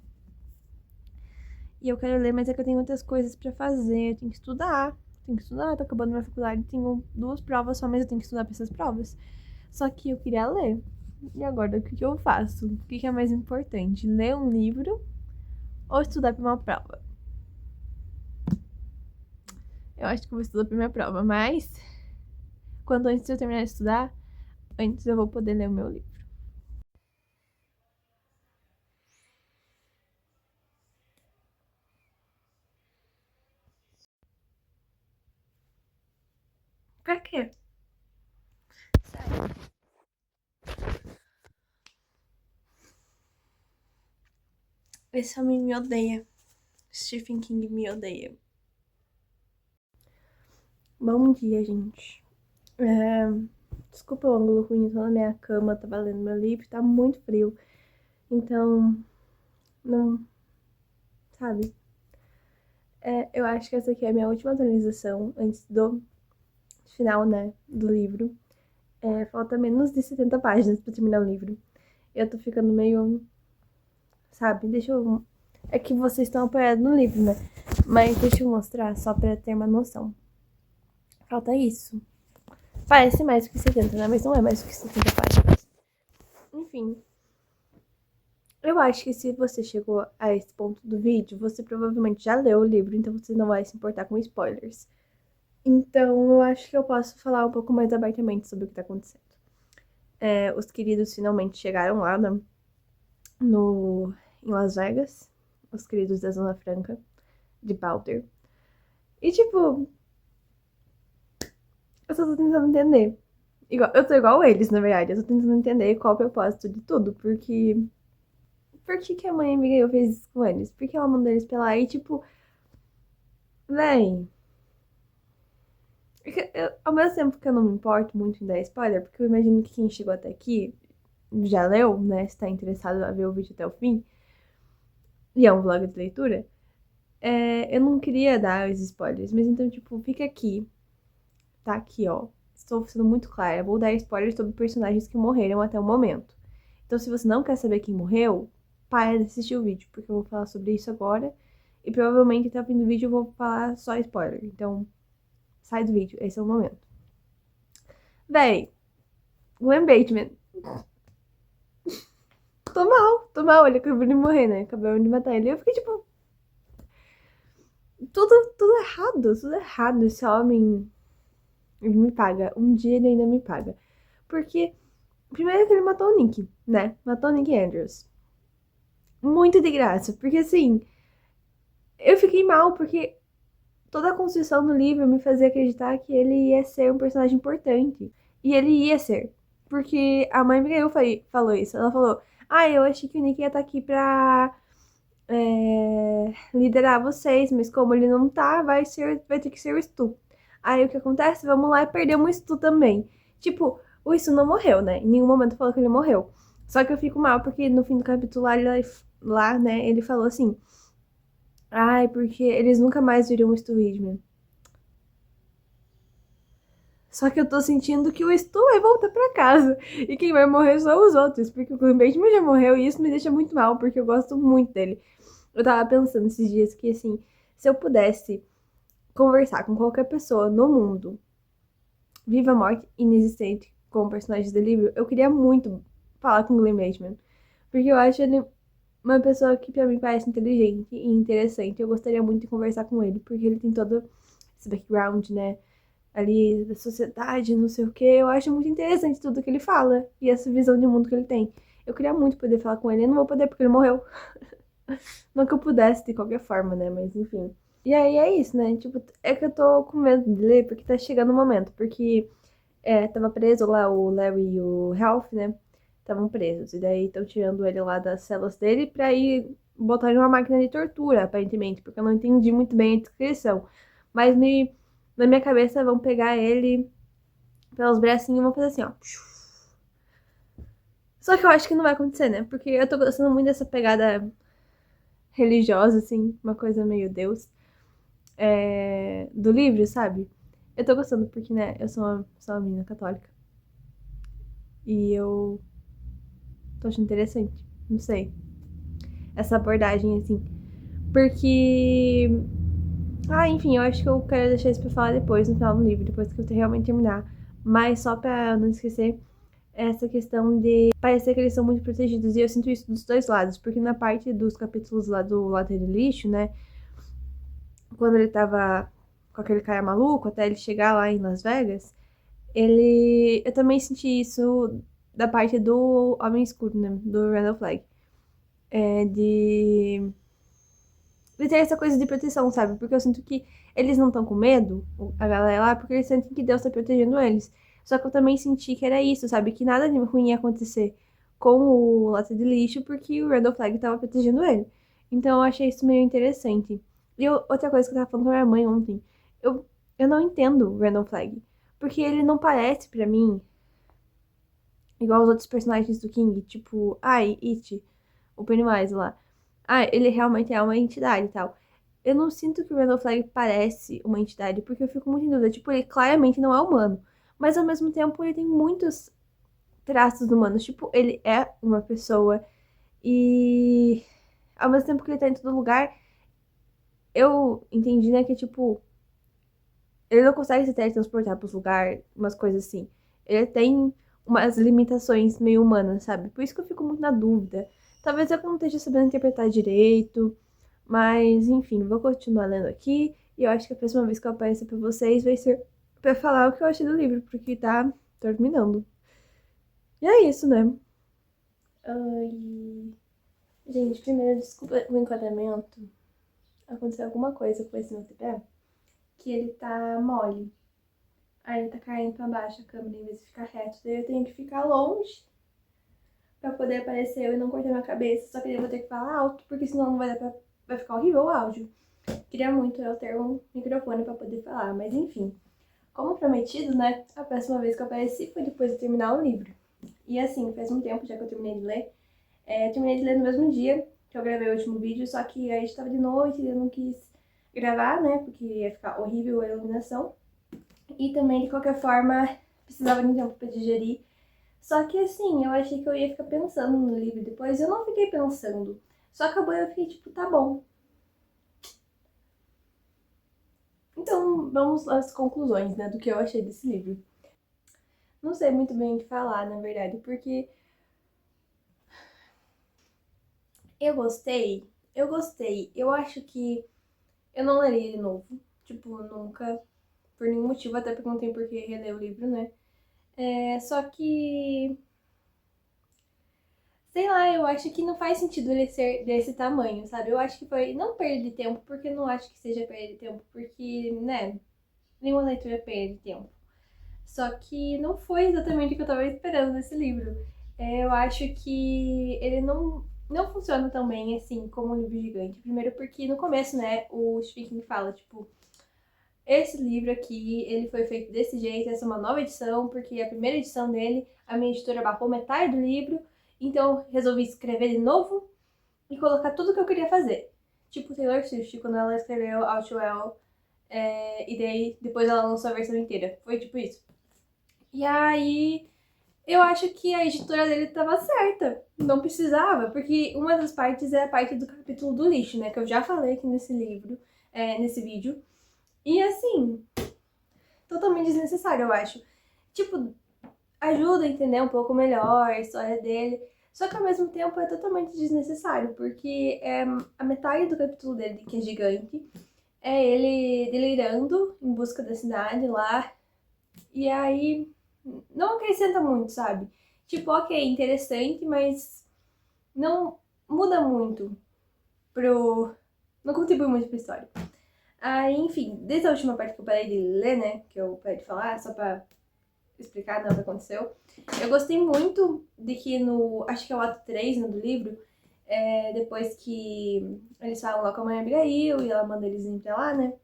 E eu quero ler, mas é que eu tenho outras coisas pra fazer. Eu tenho que estudar. Tô acabando minha faculdade. Tenho 2 provas só, mas eu tenho que estudar pra essas provas. Só que eu queria ler. E agora, o que eu faço? O que é mais importante? Ler um livro ou estudar pra uma prova? Eu acho que eu vou estudar pra minha prova, mas quanto antes de eu terminar de estudar, antes eu vou poder ler o meu livro. Pra quê? Sério. Esse homem me odeia. Stephen King me odeia. Bom dia, gente. Desculpa o ângulo ruim, eu tô na minha cama, tava lendo meu livro, tá muito frio. Então, não. Sabe? Eu acho que essa aqui é a minha última atualização antes do final, né? Do livro. Falta menos de 70 páginas pra terminar o livro. Eu tô ficando meio. Sabe? Deixa eu. É que vocês estão apoiados no livro, né? Mas deixa eu mostrar só pra ter uma noção. Falta isso. Parece mais do que 70, né? Mas não é mais do que 70 páginas. Enfim. Eu acho que se você chegou a esse ponto do vídeo, você provavelmente já leu o livro, então você não vai se importar com spoilers. Então, eu acho que eu posso falar um pouco mais abertamente sobre o que tá acontecendo. Os queridos finalmente chegaram lá em Las Vegas. Os queridos da Zona Franca, de Balder. E, tipo, eu só tô tentando entender. Eu tô igual eles, na verdade. Eu tô tentando entender qual é o propósito de tudo, porque... Por que a mãe Abigail fez isso com eles? Por que ela mandou eles pra lá? E, tipo... Véi... Ao mesmo tempo que eu não me importo muito em dar spoiler, porque eu imagino que quem chegou até aqui já leu, né? Se tá interessado a ver o vídeo até o fim. E é um vlog de leitura. Eu não queria dar os spoilers, mas então, tipo, fica aqui. Tá aqui, ó. Estou sendo muito clara. Vou dar spoilers sobre personagens que morreram até o momento. Então, se você não quer saber quem morreu, para de assistir o vídeo, porque eu vou falar sobre isso agora. E provavelmente até o fim do vídeo eu vou falar só spoiler. Então, sai do vídeo. Esse é o momento. Véi, Glenn Bateman. Tô mal. Ele acabou de morrer, né? Acabou de matar ele. Eu fiquei tipo. Tudo errado. Esse homem. Ele me paga. Um dia ele ainda me paga. Porque. Primeiro que ele matou o Nick, né? Matou o Nick Andrews. Muito de graça. Porque assim. Eu fiquei mal porque toda a construção do livro me fazia acreditar que ele ia ser um personagem importante. E ele ia ser. Porque a mãe Abigail falou isso. Ela falou: eu achei que o Nick ia estar aqui pra liderar vocês, mas como ele não tá, vai ter que ser o Stu. Aí o que acontece? Vamos lá e perdemos o Stu também. Tipo, o Stu não morreu, né? Em nenhum momento falou que ele morreu. Só que eu fico mal porque no fim do capítulo lá, né, ele falou assim: porque eles nunca mais viriam o Stu Ridgeman. Só que eu tô sentindo que o Stu vai voltar pra casa. E quem vai morrer são os outros. Porque o Glenn Bateman já morreu e isso me deixa muito mal, porque eu gosto muito dele. Eu tava pensando esses dias que, assim, se eu pudesse conversar com qualquer pessoa no mundo, viva, morte, inexistente, como personagens do livro, eu queria muito falar com o Glenn Bateman. Porque eu acho ele uma pessoa que pra mim parece inteligente e interessante. Eu gostaria muito de conversar com ele, porque ele tem todo esse background, né? Ali da sociedade, não sei o que. Eu acho muito interessante tudo que ele fala e essa visão de mundo que ele tem. Eu queria muito poder falar com ele. Eu não vou poder porque ele morreu. Não que eu pudesse de qualquer forma, né? Mas enfim. E aí é isso, né? Tipo, é que eu tô com medo de ler porque tá chegando o momento. Porque tava preso lá o Larry e o Ralph, né? Estavam presos. E daí estão tirando ele lá das celas dele pra ir botar em uma máquina de tortura, aparentemente. Porque eu não entendi muito bem a descrição. Mas na minha cabeça vão pegar ele pelos bracinhos e vão fazer assim, ó. Só que eu acho que não vai acontecer, né? Porque eu tô gostando muito dessa pegada religiosa, assim, uma coisa meio Deus, do livro, sabe? Eu tô gostando porque, né, eu sou uma menina católica. E eu tô achando interessante, não sei, essa abordagem, assim. Porque... enfim, eu acho que eu quero deixar isso pra falar depois, no final do livro, depois que eu realmente terminar. Mas só pra não esquecer, essa questão de parecer que eles são muito protegidos. E eu sinto isso dos dois lados, porque na parte dos capítulos lá do Lata de Lixo, né, quando ele tava com aquele cara maluco, até ele chegar lá em Las Vegas, eu também senti isso da parte do Homem Escuro, né, do Randall Flagg. De ter essa coisa de proteção, sabe? Porque eu sinto que eles não estão com medo, a galera lá, porque eles sentem que Deus tá protegendo eles. Só que eu também senti que era isso, sabe? Que nada de ruim ia acontecer com o Lata de Lixo, porque o Randall Flagg tava protegendo ele. Então eu achei isso meio interessante. E outra coisa que eu tava falando com a minha mãe ontem, eu não entendo o Randall Flagg. Porque ele não parece pra mim igual os outros personagens do King, tipo, It, o Pennywise lá. Ele realmente é uma entidade e tal. Eu não sinto que o Randall Flagg parece uma entidade, porque eu fico muito em dúvida. Tipo, ele claramente não é humano. Mas ao mesmo tempo ele tem muitos traços humanos. Tipo, ele é uma pessoa. E ao mesmo tempo que ele tá em todo lugar, eu entendi, né, que tipo. Ele não consegue se teletransportar pros lugares, umas coisas assim. Ele tem umas limitações meio humanas, sabe? Por isso que eu fico muito na dúvida. Talvez eu não esteja sabendo interpretar direito, mas enfim, vou continuar lendo aqui. E eu acho que a próxima vez que eu aparecer pra vocês vai ser pra falar o que eu achei do livro, porque tá terminando. E é isso, né? Ai. Gente, primeiro, desculpa o enquadramento. Aconteceu alguma coisa com esse meu tripé que ele tá mole. Aí ele tá caindo pra baixo a câmera em vez de ficar reto. Daí eu tenho que ficar longe pra poder aparecer eu e não cortar minha cabeça. Só que daí eu vou ter que falar alto, porque senão não vai dar pra... vai ficar horrível o áudio. Queria muito eu ter um microfone pra poder falar, mas enfim. Como prometido, né? A próxima vez que eu apareci foi depois de terminar o livro. E assim, faz um tempo já que eu terminei de ler. Terminei de ler no mesmo dia que eu gravei o último vídeo, só que aí estava de noite e eu não quis gravar, né? Porque ia ficar horrível a iluminação. E também, de qualquer forma, precisava de um tempo pra digerir. Só que assim, eu achei que eu ia ficar pensando no livro depois, e eu não fiquei pensando. Só acabou e eu fiquei tipo, tá bom. Então, vamos às conclusões, né, do que eu achei desse livro. Não sei muito bem o que falar, na verdade, porque eu gostei. Eu acho que eu não leria de novo. Tipo, nunca. Por nenhum motivo, até porque não tem por que reler o livro, né? Só que sei lá, eu acho que não faz sentido ele ser desse tamanho, sabe? Eu acho que foi não perda de tempo, porque eu não acho que seja perda de tempo, porque, né, nenhuma leitura é perda de tempo. Só que não foi exatamente o que eu tava esperando nesse livro. Eu acho que ele não funciona tão bem assim como um livro gigante. Primeiro porque no começo, né, o Stephen King fala, tipo, esse livro aqui, ele foi feito desse jeito, essa é uma nova edição, porque a primeira edição dele, a minha editora barrou metade do livro, então resolvi escrever de novo e colocar tudo que eu queria fazer. Tipo Taylor Swift, quando ela escreveu Outwell, e daí depois ela lançou a versão inteira. Foi tipo isso. E aí, eu acho que a editora dele tava certa. Não precisava, porque uma das partes é a parte do capítulo do lixo, né? Que eu já falei aqui nesse livro, nesse vídeo. E assim, totalmente desnecessário, eu acho. Tipo, ajuda a entender um pouco melhor a história dele. Só que ao mesmo tempo é totalmente desnecessário, porque a metade do capítulo dele, que é gigante, é ele delirando em busca da cidade lá. E aí não acrescenta muito, sabe? Tipo, ok, interessante, mas não muda muito pro. Não contribui muito pra história. Aí, enfim, desde a última parte que eu parei de ler, né? Que eu parei de falar, só pra explicar não o que aconteceu. Eu gostei muito de que no. Acho que é o ato 3, né, do livro. Depois que eles falam lá com a mãe Abigail e ela manda eles ir pra lá, né?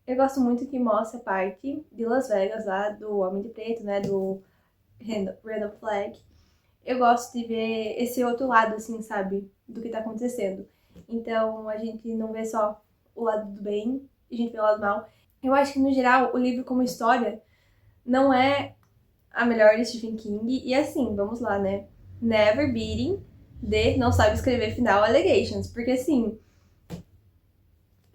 Eu gosto muito que mostra a parte de Las Vegas lá, do Homem de Preto, né? Do Randall Flagg. Eu gosto de ver esse outro lado, assim, sabe? Do que tá acontecendo. Então, a gente não vê só o lado do bem, a gente vê o lado mal. Eu acho que, no geral, o livro como história não é a melhor de Stephen King. E assim, vamos lá, né? Never Beating de Não Sabe Escrever Final Allegations. Porque assim,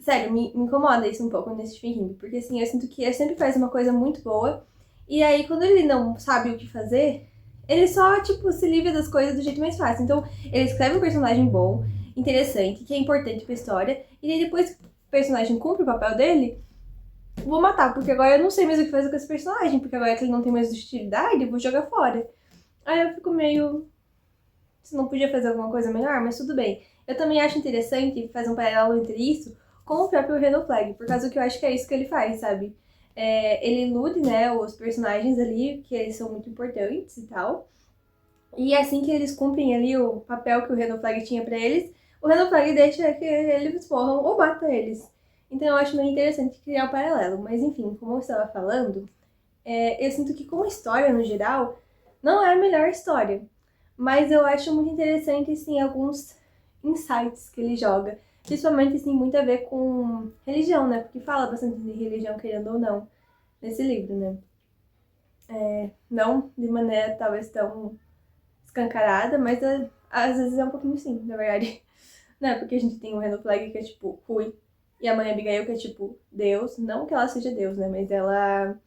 sério, me incomoda isso um pouco nesse Stephen King. Porque assim, eu sinto que ele sempre faz uma coisa muito boa. E aí, quando ele não sabe o que fazer, ele só, tipo, se livra das coisas do jeito mais fácil. Então, ele escreve um personagem bom, interessante, que é importante pra história. E aí, depois que o personagem cumpre o papel dele, vou matar, porque agora eu não sei mais o que fazer com esse personagem, porque agora que ele não tem mais utilidade, eu vou jogar fora. Aí eu fico meio. Você não podia fazer alguma coisa melhor, mas tudo bem. Eu também acho interessante fazer um paralelo entre isso com o próprio Randall Flagg, por causa que eu acho que é isso que ele faz, sabe? Ele ilude, né, os personagens ali, que eles são muito importantes e tal. E assim que eles cumprem ali o papel que o Randall Flagg tinha pra eles, o Randall Flagg deixa que eles morram ou mata eles. Então eu acho meio interessante criar o um paralelo. Mas enfim, como eu estava falando, eu sinto que como história no geral, não é a melhor história. Mas eu acho muito interessante, assim, alguns insights que ele joga. Principalmente, assim, muito a ver com religião, né? Porque fala bastante de religião, querendo ou não, nesse livro, né? Não de maneira talvez tão escancarada, mas às vezes é um pouquinho sim, na verdade. Né? Porque a gente tem o Randall Flagg que é tipo, Rui. E a mãe Abigail, que é tipo Deus, não que ela seja Deus, né? Mas ela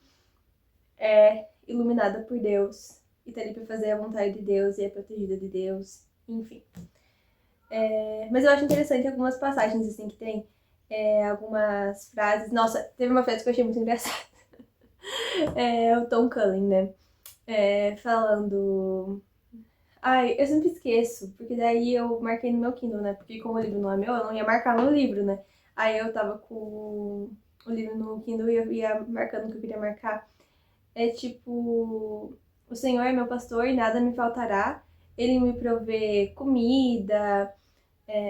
é iluminada por Deus e tá ali pra fazer a vontade de Deus e é protegida de Deus, enfim. Mas eu acho interessante algumas passagens assim que tem algumas frases. Nossa, teve uma frase que eu achei muito engraçada. O Tom Cullen, né? Falando. Ai, eu sempre esqueço, porque daí eu marquei no meu Kindle, né? Porque como o livro não é meu, eu não ia marcar no livro, né? Aí eu tava com o livro no Kindle e eu ia marcando o que eu queria marcar. É tipo, o Senhor é meu pastor e nada me faltará. Ele me provê comida,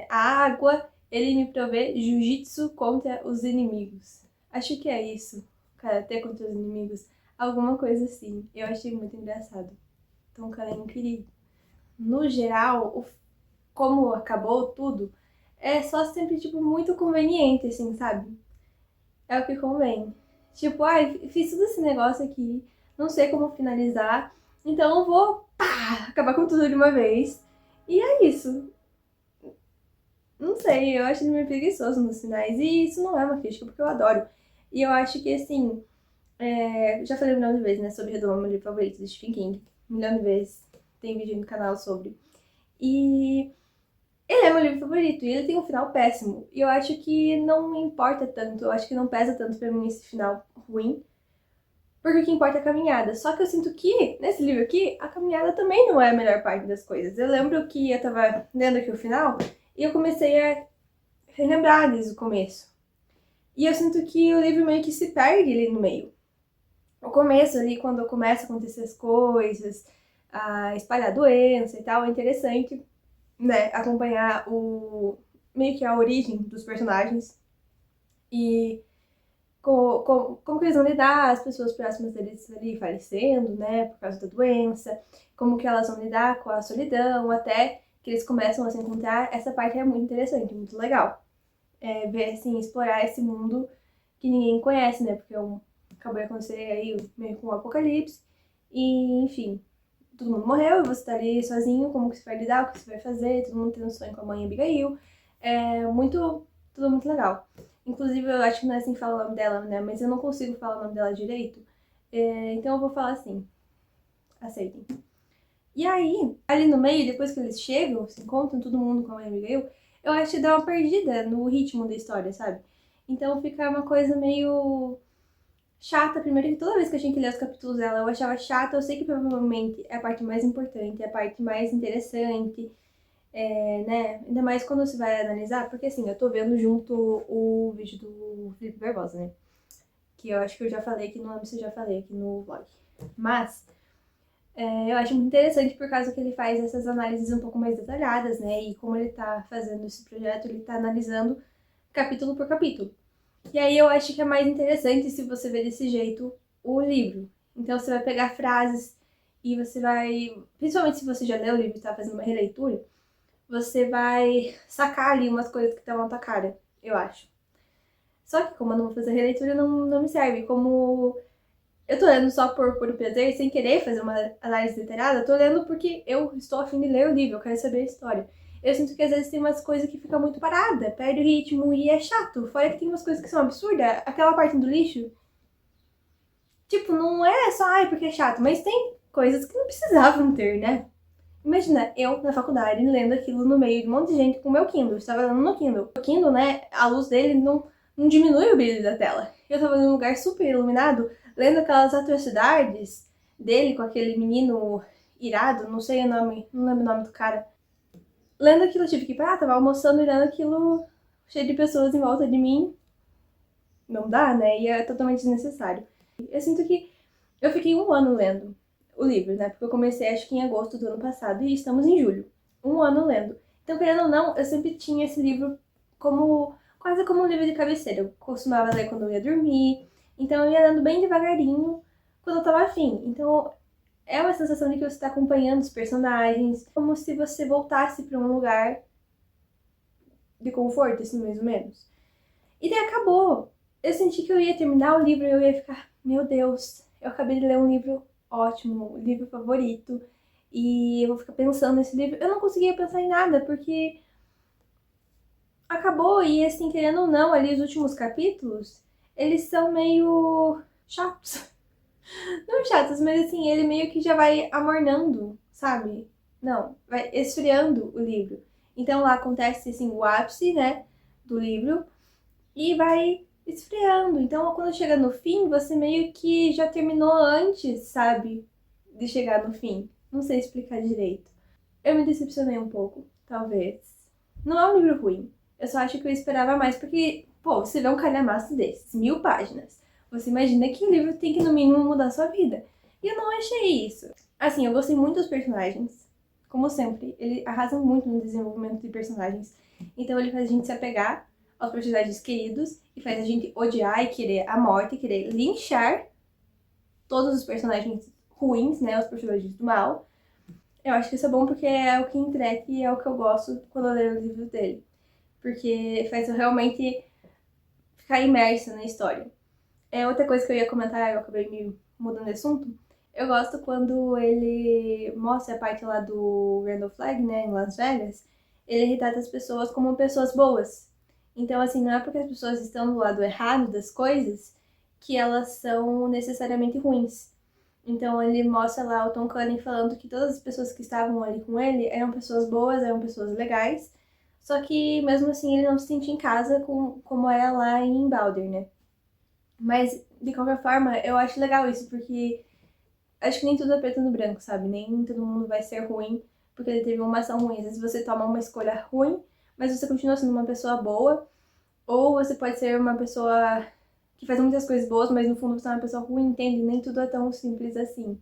água, ele me provê jiu-jitsu contra os inimigos. Acho que é isso, karatê contra os inimigos. Alguma coisa assim. Eu achei muito engraçado. Então, cara, é incrível. No geral, como acabou tudo, é só sempre, tipo, muito conveniente, assim, sabe? É o que convém. Tipo, ai, fiz todo esse negócio aqui, não sei como finalizar, então eu vou, pá, acabar com tudo de uma vez. E é isso. Não sei, eu acho ele meio preguiçoso nos finais. E isso não é uma crítica, porque eu adoro. E eu acho que, assim, já falei um milhão de vezes, né, sobre Redomar, meu livro favorito, do Stephen King. Um milhão de vezes. Tem vídeo no canal sobre. E ele é meu livro favorito e ele tem um final péssimo. E eu acho que não importa tanto, eu acho que não pesa tanto pra mim esse final ruim, porque o que importa é a caminhada. Só que eu sinto que, nesse livro aqui, a caminhada também não é a melhor parte das coisas. Eu lembro que eu tava lendo aqui o final e eu comecei a relembrar desde o começo. E eu sinto que o livro meio que se perde ali no meio. O começo ali, quando começa a acontecer as coisas, a espalhar a doença e tal, é interessante, né, acompanhar meio que a origem dos personagens e como que eles vão lidar, as pessoas próximas deles ali falecendo, né, por causa da doença, como que elas vão lidar com a solidão, até que eles começam a se encontrar. Essa parte é muito interessante, muito legal. Ver, assim, explorar esse mundo que ninguém conhece, né, porque acabou de acontecer aí meio com o apocalipse, e enfim, todo mundo morreu e você tá ali sozinho, como que você vai lidar, o que você vai fazer, todo mundo tem um sonho com a mãe Abigail. Tudo muito legal. Inclusive, eu acho que não é assim que fala o nome dela, né? Mas eu não consigo falar o nome dela direito. Então eu vou falar assim. Aceitem. E aí, ali no meio, depois que eles chegam, se encontram todo mundo com a mãe Abigail, eu acho que dá uma perdida no ritmo da história, sabe? Então fica uma coisa meio chata. Primeiro que toda vez que eu tinha que ler os capítulos dela, eu achava chata. Eu sei que provavelmente é a parte mais importante, é a parte mais interessante, né? Ainda mais quando você vai analisar, porque assim, eu tô vendo junto o vídeo do Felipe Barbosa, né? Que eu acho que eu já falei aqui, não lembro se eu já falei aqui no vlog. Mas eu acho muito interessante por causa que ele faz essas análises um pouco mais detalhadas, né? E como ele tá fazendo esse projeto, ele tá analisando capítulo por capítulo. E aí eu acho que é mais interessante se você ver desse jeito o livro. Então você vai pegar frases e você vai, principalmente se você já leu o livro e tá fazendo uma releitura, você vai sacar ali umas coisas que estão na tua cara, eu acho. Só que como eu não vou fazer releitura, não me serve. Como eu tô lendo só por prazer, sem querer fazer uma análise literária, eu tô lendo porque eu estou a fim de ler o livro, eu quero saber a história. Eu sinto que às vezes tem umas coisas que ficam muito parada, perde o ritmo e é chato. Fora que tem umas coisas que são absurdas, aquela parte do lixo. Tipo, não é só, ai, porque é chato, mas tem coisas que não precisavam ter, né? Imagina, eu na faculdade lendo aquilo no meio de um monte de gente com o meu Kindle. Eu estava lendo no Kindle. O Kindle, né, a luz dele não diminui o brilho da tela. Eu estava num lugar super iluminado, lendo aquelas atrocidades dele com aquele menino irado, não sei o nome, não lembro o nome do cara. Lendo aquilo, eu tive que parar, tava almoçando e lendo aquilo cheio de pessoas em volta de mim. Não dá, né? E é totalmente desnecessário. Eu sinto que eu fiquei um ano lendo o livro, né? Porque eu comecei acho que em agosto do ano passado e estamos em julho. Um ano lendo. Então, querendo ou não, eu sempre tinha esse livro como quase como um livro de cabeceira. Eu costumava ler quando eu ia dormir. Então eu ia lendo bem devagarinho quando eu tava afim. Então é uma sensação de que você está acompanhando os personagens, como se você voltasse para um lugar de conforto, assim, mais ou menos. E daí acabou. Eu senti que eu ia terminar o livro e eu ia ficar, meu Deus, eu acabei de ler um livro ótimo, livro favorito, e eu vou ficar pensando nesse livro. Eu não conseguia pensar em nada, porque acabou e, assim, querendo ou não, ali os últimos capítulos, eles são meio chatos. Não chatos, mas assim, ele meio que já vai amornando, sabe? Não, vai esfriando o livro. Então lá acontece, assim, o ápice, né, do livro e vai esfriando. Então quando chega no fim, você meio que já terminou antes, sabe? De chegar no fim. Não sei explicar direito. Eu me decepcionei um pouco, talvez. Não é um livro ruim. Eu só acho que eu esperava mais, porque, pô, você vê um calhamaço desses, 1000 páginas. Você imagina que o livro tem que, no mínimo, mudar a sua vida. E eu não achei isso. Assim, eu gostei muito dos personagens. Como sempre, ele arrasa muito no desenvolvimento de personagens. Então ele faz a gente se apegar aos personagens queridos e faz a gente odiar e querer a morte, e querer linchar todos os personagens ruins, né? Os personagens do mal. Eu acho que isso é bom porque é o que entrete e é o que eu gosto quando eu leio os livros dele. Porque faz eu realmente ficar imersa na história. Outra coisa que eu ia comentar, eu acabei me mudando de assunto. Eu gosto quando ele mostra a parte lá do Randall Flagg, né, em Las Vegas. Ele retrata as pessoas como pessoas boas. Então, assim, não é porque as pessoas estão do lado errado das coisas que elas são necessariamente ruins. Então ele mostra lá o Tom Cunning falando que todas as pessoas que estavam ali com ele eram pessoas boas, eram pessoas legais, só que mesmo assim ele não se sentia em casa como era lá em Balder, né? Mas de qualquer forma, eu acho legal isso, porque acho que nem tudo é preto no branco, sabe? Nem todo mundo vai ser ruim porque ele teve uma ação ruim. Às vezes você toma uma escolha ruim, mas você continua sendo uma pessoa boa, ou você pode ser uma pessoa que faz muitas coisas boas, mas no fundo você é uma pessoa ruim, entende? Nem tudo é tão simples assim.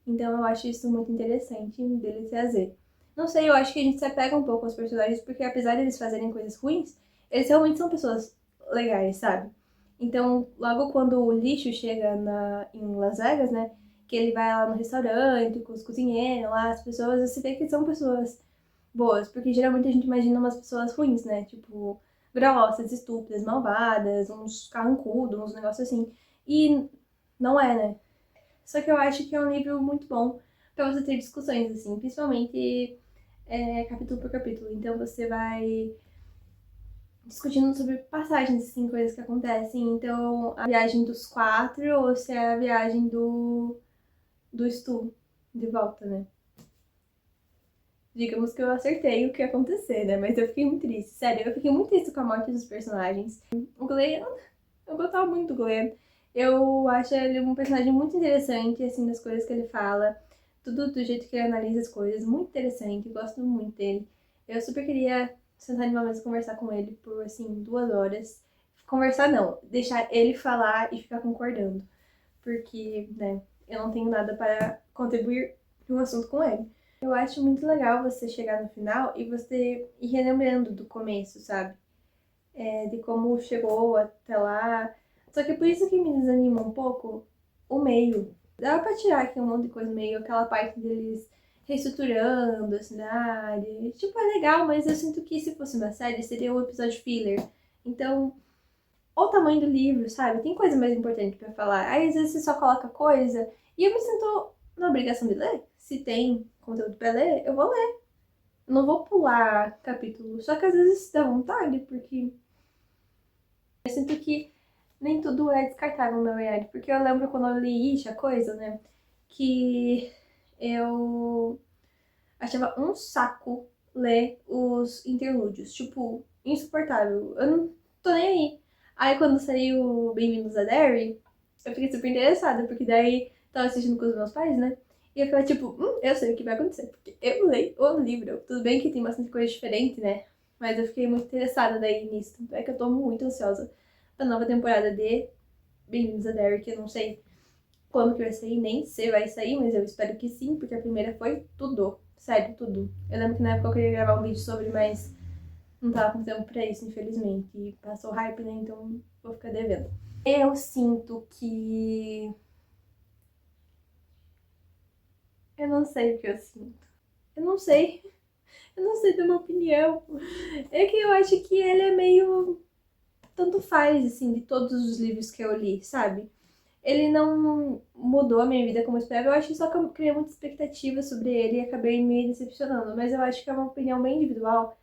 Então eu acho isso muito interessante dele trazer. Não sei, eu acho que a gente se apega um pouco aos personagens, porque apesar de eles fazerem coisas ruins, eles realmente são pessoas legais, sabe? Então, logo quando o lixo chega em Las Vegas, né? Que ele vai lá no restaurante com os cozinheiros lá, as pessoas, você vê que são pessoas boas, porque geralmente a gente imagina umas pessoas ruins, né? Tipo, grossas, estúpidas, malvadas, uns carrancudos, uns negócios assim. E não é, né? Só que eu acho que é um livro muito bom pra você ter discussões, assim, principalmente capítulo por capítulo. Então você vai discutindo sobre passagens, assim, coisas que acontecem. Então, a viagem dos quatro ou se é a viagem do Stu de volta, né? Digamos que eu acertei o que ia acontecer, né? Mas eu fiquei muito triste. Sério, eu fiquei muito triste com a morte dos personagens. O Glenn, eu gostava muito do Glenn. Eu acho ele um personagem muito interessante, assim, das coisas que ele fala. Tudo do jeito que ele analisa as coisas. Muito interessante, gosto muito dele. Eu super queria sentar em uma mesa e conversar com ele por, assim, 2 horas. Conversar não, deixar ele falar e ficar concordando. Porque, né, eu não tenho nada para contribuir no assunto com ele. Eu acho muito legal você chegar no final e você ir relembrando do começo, sabe? De como chegou até lá. Só que por isso que me desanima um pouco o meio. Dá pra tirar aqui um monte de coisa meio, aquela parte deles reestruturando a cidade. Tipo, é legal, mas eu sinto que se fosse uma série, seria um episódio filler. Então, o tamanho do livro, sabe? Tem coisa mais importante pra falar. Aí às vezes você só coloca coisa e eu me sinto na obrigação de ler. Se tem conteúdo pra ler, eu vou ler. Eu não vou pular capítulo. Só que às vezes dá vontade, porque eu sinto que nem tudo é descartável, na verdade. Porque eu lembro quando eu li Ish, a coisa, né? Que eu achava um saco ler os interlúdios. Tipo, insuportável. Eu não tô nem aí. Aí quando saiu Bem-vindos a Derry, eu fiquei super interessada, porque daí tava assistindo com os meus pais, né? E eu ficava tipo, eu sei o que vai acontecer, porque eu leio o livro. Tudo bem que tem bastante coisa diferente, né? Mas eu fiquei muito interessada daí nisso. Tanto é que eu tô muito ansiosa pra nova temporada de Bem-vindos a Derry, que eu não sei quando que vai sair, nem se vai sair, mas eu espero que sim, porque a primeira foi tudo. Sério, tudo. Eu lembro que na época eu queria gravar um vídeo sobre, mas não tava com tempo pra isso, infelizmente. E passou hype, né? Então vou ficar devendo. Eu sinto que. Eu não sei o que eu sinto. Eu não sei. Eu não sei ter uma opinião. É que eu acho que ele é meio. Tanto faz, assim, de todos os livros que eu li, sabe? Ele não mudou a minha vida como eu esperava. Eu acho só que eu criei muita expectativa sobre ele e acabei me decepcionando. Mas eu acho que é uma opinião bem individual,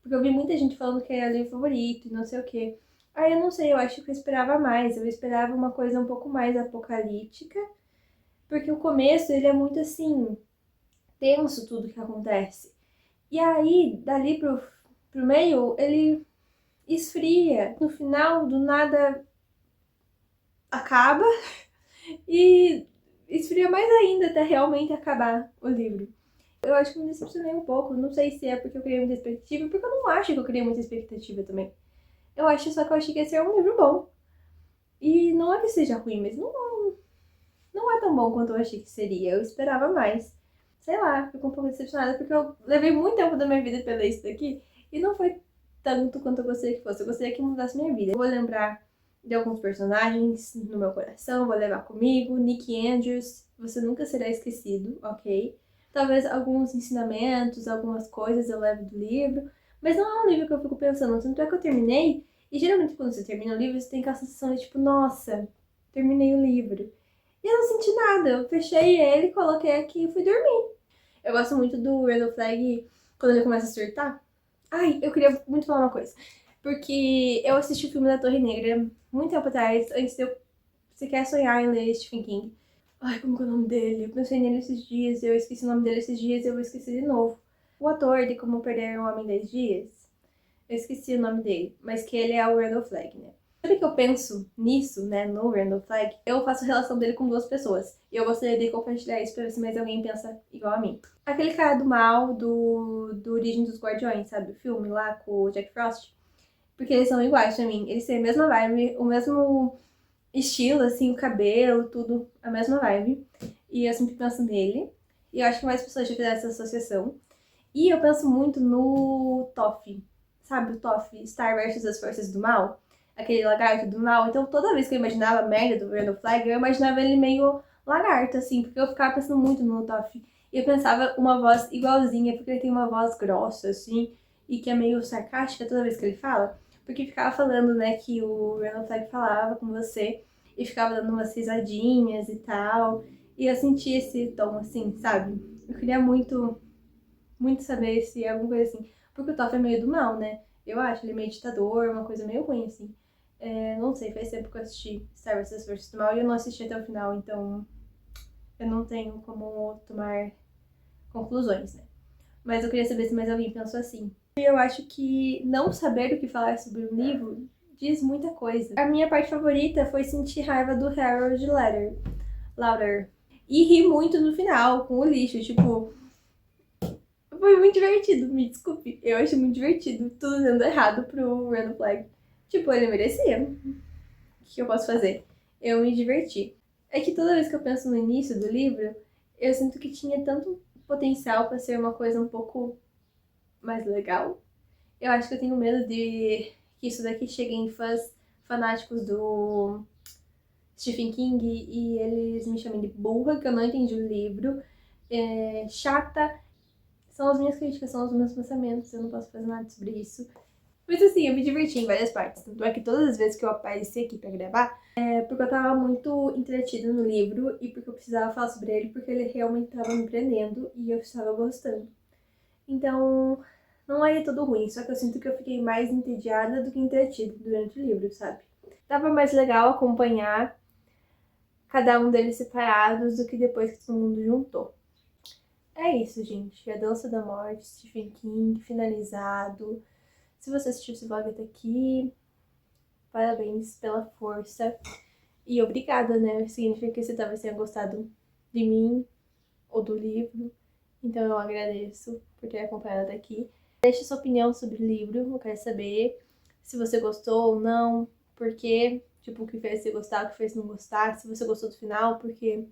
Porque eu vi muita gente falando que era livro favorito e não sei o quê. Aí eu não sei, eu acho que eu esperava mais. Eu esperava uma coisa um pouco mais apocalíptica. Porque o começo, ele é muito assim, tenso tudo que acontece. E aí, dali pro meio, ele esfria. No final, do nada, acaba. E esfria mais ainda até realmente acabar o livro. Eu acho que me decepcionei um pouco. Não sei se é porque eu criei muita expectativa, porque eu não acho que eu criei muita expectativa também. Eu acho só que eu achei que ia ser um livro bom. E não é que seja ruim, mas não é tão bom quanto eu achei que seria. Eu esperava mais. Sei lá, fico um pouco decepcionada porque eu levei muito tempo da minha vida pra ler isso daqui e não foi tanto quanto eu gostaria que fosse. Eu gostaria que mudasse minha vida. Eu vou lembrar de alguns personagens no meu coração, vou levar comigo. Nick Andrews, você nunca será esquecido, ok? Talvez alguns ensinamentos, algumas coisas eu leve do livro, mas não é um livro que eu fico pensando. Tanto é que eu terminei, e geralmente quando você termina o livro, você tem aquela sensação de tipo, nossa, terminei o livro. E eu não senti nada, eu fechei ele, coloquei aqui e fui dormir. Eu gosto muito do Red Flag quando ele começa a surtar. Ai, eu queria muito falar uma coisa. Porque eu assisti o filme da Torre Negra muito tempo atrás, antes de eu sequer sonhar em ler Stephen King. Ai, como que é o nome dele? Eu pensei nele esses dias, eu esqueci o nome dele esses dias e eu vou esquecer de novo. O ator de Como Perder um Homem em 10 Dias, eu esqueci o nome dele, mas que ele é o Randall Flagg, né? Sempre que eu penso nisso, né, no Randall Flagg, eu faço relação dele com duas pessoas. E eu gostaria de compartilhar isso pra ver se mais alguém pensa igual a mim. Aquele cara do mal do Origem dos Guardiões, sabe? O filme lá com o Jack Frost. Porque eles são iguais pra mim. Eles têm a mesma vibe, o mesmo estilo, assim, o cabelo, tudo, a mesma vibe. E eu sempre penso nele. E eu acho que mais pessoas já fizeram essa associação. E eu penso muito no Toph. Sabe o Toph? Star versus as Forças do Mal? Aquele lagarto do mal. Então toda vez que eu imaginava a merda do Randall Flagg, eu imaginava ele meio lagarto, assim. Porque eu ficava pensando muito no Toph. E eu pensava uma voz igualzinha, porque ele tem uma voz grossa, assim. E que é meio sarcástica toda vez que ele fala. Porque ficava falando, né, que o Randall Flagg falava com você. E ficava dando umas risadinhas e tal. E eu senti esse tom, assim, sabe? Eu queria muito saber se é alguma coisa assim. Porque o Toph é meio do mal, né? Eu acho, ele é meio ditador, uma coisa meio ruim, assim. Não sei, faz tempo que eu assisti Star Wars vs do Mal e eu não assisti até o final, então eu não tenho como tomar conclusões, né? Mas eu queria saber se mais alguém pensou assim. E eu acho que não saber o que falar sobre um livro diz muita coisa. A minha parte favorita foi sentir raiva do Harold Lauder. E rir muito no final, com o lixo, tipo... Foi muito divertido, me desculpe. Eu achei muito divertido, tudo dando errado pro Randall Flagg. Tipo, ele merecia. O que eu posso fazer? Eu me diverti. É que toda vez que eu penso no início do livro, eu sinto que tinha tanto potencial pra ser uma coisa um pouco mais legal. Eu acho que eu tenho medo de que isso daqui chegue em fãs fanáticos do Stephen King e eles me chamem de burra, que eu não entendi o livro, chata. São as minhas críticas, são os meus pensamentos, eu não posso fazer nada sobre isso. Mas assim, eu me diverti em várias partes. Tanto é que todas as vezes que eu apareci aqui pra gravar, porque eu tava muito entretida no livro e porque eu precisava falar sobre ele, porque ele realmente tava me prendendo e eu estava gostando. Então, não é tudo ruim, só que eu sinto que eu fiquei mais entediada do que entretida durante o livro, sabe? Tava mais legal acompanhar cada um deles separados do que depois que todo mundo juntou. É isso, gente. A Dança da Morte, Stephen King, finalizado. Se você assistiu esse vlog até aqui, parabéns pela força. E obrigada, né? Significa que você talvez tenha gostado de mim ou do livro. Então eu agradeço por ter acompanhado até aqui. Deixe sua opinião sobre o livro, eu quero saber se você gostou ou não, por quê, tipo, o que fez você gostar, o que fez não gostar, se você gostou do final, porque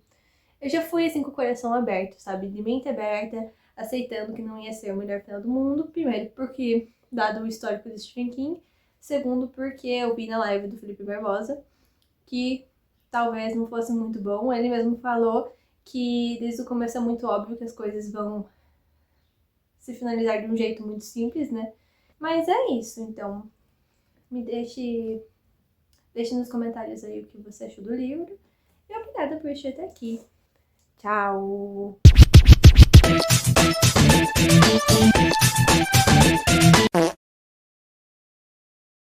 eu já fui assim com o coração aberto, sabe, de mente aberta, aceitando que não ia ser o melhor final do mundo, primeiro porque, dado o histórico de Stephen King, segundo porque eu vi na live do Felipe Barbosa que talvez não fosse muito bom, ele mesmo falou que desde o começo é muito óbvio que as coisas vão se finalizar de um jeito muito simples, né? Mas é isso, então me deixe nos comentários aí o que você achou do livro. E obrigada por assistir até aqui. Tchau!